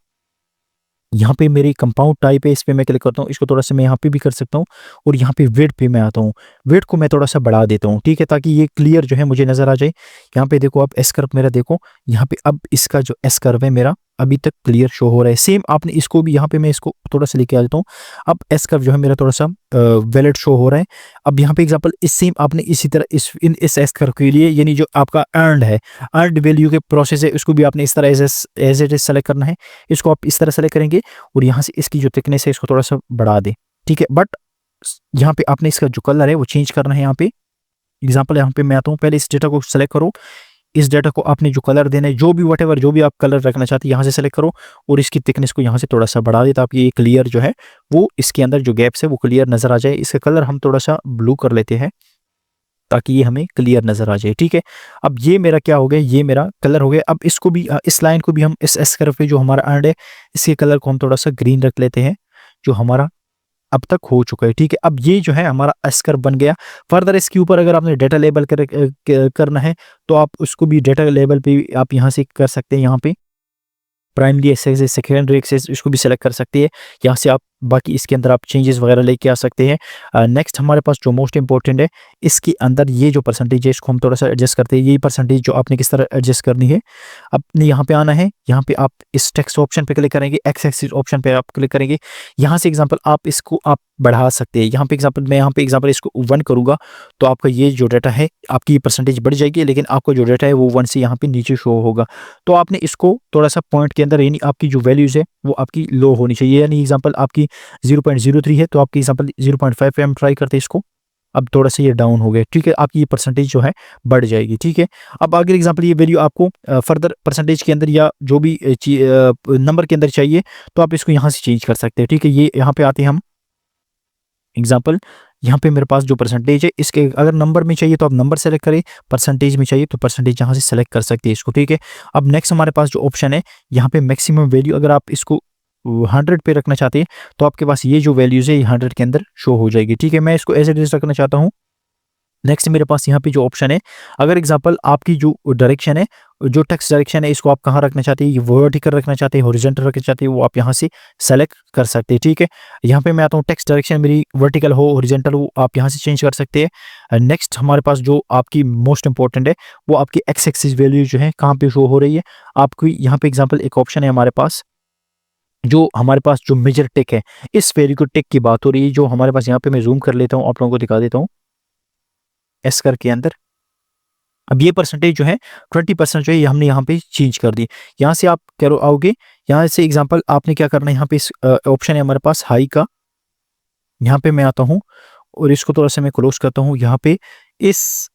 यहाँ पे मेरी कंपाउंड टाइप है, इस पे मैं क्लिक करता हूँ, इसको थोड़ा सा मैं यहाँ पे भी कर सकता हूँ, और यहाँ पे वेट पे मैं आता हूँ, वेट को मैं थोड़ा सा बढ़ा देता हूँ, ठीक है, ताकि ये क्लियर जो है मुझे नजर आ जाए। यहाँ पे देखो आप एस कर्व मेरा देखो, यहाँ पे अब इसका जो एस कर्व है मेरा अभी तक क्लियर शो हो रहा है। सेम आपने इसको भी यहाँ पे मैं इसको थोड़ा सा लेके आ जाता हूँ, अब एस कर्व जो है मेरा थोड़ा सा वैलिड शो हो रहा है। अब यहाँ पे एग्जांपल इस सेम आपने इसी तरह इस एस कर्व के लिए यानी जो आपका अर्नड है, अर्नड वैल्यू के प्रोसेस है उसको भी आपने इस तरह एज इट इज सेलेक्ट करना है। इसको आप इस तरह सेलेक्ट करेंगे और यहाँ से इसकी जो थिकनेस है इसको थोड़ा सा बढ़ा दें, ठीक है। बट यहाँ पे आपने इसका जो कलर है वो चेंज करना है। यहाँ पे एग्जांपल यहाँ पे मैं आता हूँ, पहले इस डेटा को सेलेक्ट करो, इस डेटा को आपने जो कलर देना है जो भी वटेवर जो भी आप कलर रखना चाहते हैं यहाँ से सेलेक्ट करो, और इसकी थिकनेस को यहाँ से थोड़ा सा बढ़ा दे ताकि ये क्लियर जो है वो इसके अंदर जो गैप्स है वो क्लियर नजर आ जाए। इसका कलर हम थोड़ा सा ब्लू कर लेते हैं ताकि ये हमें क्लियर नजर आ जाए, ठीक है। अब ये मेरा क्या हो गया, ये मेरा कलर हो गया। अब इसको भी इस लाइन को भी हम इस एस कर्व पे जो हमारा अर्नड है इसके कलर को हम थोड़ा सा ग्रीन रख लेते हैं जो हमारा अब तक हो चुका है, ठीक है। अब ये जो है हमारा एस कर्व बन गया। फर्दर इसके ऊपर अगर आपने डेटा लेबल करना है तो आप उसको भी डेटा लेबल पे आप यहाँ से कर सकते हैं। यहाँ पे प्राइमरी एक्सेस सेकेंडरी एक्सेस इसको भी सेलेक्ट कर सकते हैं, यहाँ से आप बाकी इसके अंदर आप चेंजेस वगैरह लेके आ सकते हैं। नेक्स्ट हमारे पास जो मोस्ट इंपॉर्टेंट है इसके अंदर ये जो परसेंटेज है इसको हम थोड़ा सा एडजस्ट करते हैं। ये परसेंटेज जो आपने किस तरह एडजस्ट करनी है, अपने यहाँ पे आना है, यहाँ पे आप इस टेक्स्ट ऑप्शन पे क्लिक करेंगे, एक्स एक्सिस ऑप्शन पे आप क्लिक करेंगे, यहाँ से एग्जांपल आप इसको आप बढ़ा सकते हैं। यहाँ पे एग्जांपल मैं यहाँ पे एग्जांपल इसको 1 करूँगा तो आपका ये जो डाटा है आपकी परसेंटेज बढ़ जाएगी, लेकिन आपका जो डाटा है वो 1 से यहाँ पे नीचे शो होगा। तो आपने इसको थोड़ा सा पॉइंट के अंदर यानी आपकी जो वैल्यूज है वो आपकी लो होनी चाहिए, यानी एग्जांपल आपकी 0.03 है तो आपकी एग्जांपल 0.5 पे हम ट्राई करते हैं इसको। अब थोड़ा सा ये डाउन हो गया, ठीक है, आपकी ये परसेंटेज जो है बढ़ जाएगी, ठीक है। अब अगर एग्जांपल ये वैल्यू आपको फर्दर परसेंटेज के अंदर या जो भी नंबर के अंदर चाहिए तो आप इसको यहाँ से चेंज कर सकते हैं, ठीक है। ये यहाँ पे आते हैं हम एग्जांपल, यहाँ पे मेरे पास जो परसेंटेज है इसके अगर नंबर में चाहिए तो आप नंबर सेलेक्ट करें, परसेंटेज में चाहिए तो परसेंटेज यहाँ से सेलेक्ट कर सकते हैं इसको, ठीक है। अब नेक्स्ट हमारे पास जो ऑप्शन है यहाँ पे मैक्सिमम वैल्यू, अगर आप इसको 100 पे रखना चाहते हैं तो आपके पास ये जो वैल्यूज है ये 100 के अंदर शो हो जाएगी, ठीक है। मैं इसको एज इट इज रखना चाहता हूँ। नेक्स्ट मेरे पास यहाँ पे जो ऑप्शन है, अगर एग्जांपल आपकी जो डायरेक्शन है, जो टेक्स्ट डायरेक्शन है इसको आप कहाँ रखना चाहते हैं, ये वर्टिकल रखना चाहते हैं, हॉरिजॉन्टल रखना चाहते हैं, वो आप यहाँ से सेलेक्ट कर सकते हैं, ठीक है। यहाँ पे मैं आता हूँ टेक्स्ट डायरेक्शन मेरी वर्टिकल हो हॉरिजॉन्टल हो आप यहाँ से चेंज कर सकते हैं। नेक्स्ट हमारे पास जो आपकी मोस्ट इंपॉर्टेंट है वो आपकी एक्स एक्सिस वैल्यू जो है कहाँ पे शो हो रही है। आपको यहाँ पे एग्जाम्पल एक ऑप्शन है हमारे पास, जो हमारे पास जो मेजर टिक है, इस वैल्यू को टिक की बात हो रही है, जो हमारे पास यहाँ पे मैं जूम कर लेता हूँ, आप लोगों को दिखा देता हूँ एस कर के अंदर। अब ये परसेंटेज जो है 20% जो है ये हमने यहाँ पे चेंज कर दी। यहाँ से आप करो आओगे, यहाँ से एग्जांपल आपने क्या करना है, यहाँ पे इस ऑप्शन है हमारे पास हाई का, यहाँ पे मैं आता हूँ और इसको थोड़ा सा मैं क्लोज करता हूँ। यहाँ पे इस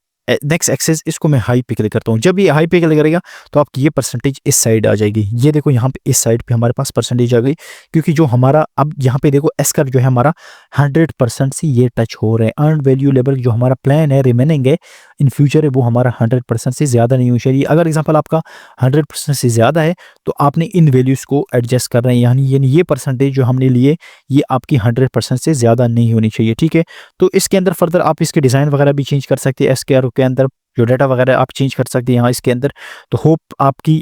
नेक्स्ट एक्सेस इसको मैं हाई पे क्लिक करता हूँ। जब ये हाई पे क्लिक करेगा तो आपकी ये परसेंटेज इस साइड आ जाएगी। ये देखो यहाँ पे इस साइड पे हमारे पास परसेंटेज आ गई, क्योंकि जो हमारा अब यहाँ पे देखो एस कर्व जो है हमारा 100% से ये टच हो रहा है। अर्न वैल्यू लेवल जो हमारा प्लान है रिमेनिंग है इन फ्यूचर है वो हमारा 100% से ज़्यादा नहीं होना चाहिए। अगर एग्जाम्पल आपका 100% से ज़्यादा है तो आपने इन वैल्यूज़ को एडजस्ट कर रहे हैं, यानी ये परसेंटेज जो हमने लिए ये आपकी 100% से ज़्यादा नहीं होनी चाहिए। ठीक है, तो इसके अंदर फर्दर आप इसके डिज़ाइन वगैरह भी चेंज कर सकते हैं। एसकेआर के अंदर जो डाटा वगैरह आप चेंज कर सकते हैं यहाँ इसके अंदर। तो होप आपकी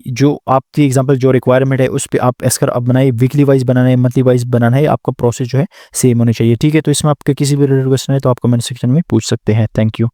एग्जांपल जो रिक्वायरमेंट है उस पे आप एसकर अब बनाए, वीकली वाइज बनाना है, मंथली वाइज बनाना है, आपका प्रोसेस जो है सेम होना चाहिए। ठीक है, तो इसमें आपके किसी भी क्वेश्चन है तो आप कमेंट सेक्शन में पूछ सकते हैं। Thank you.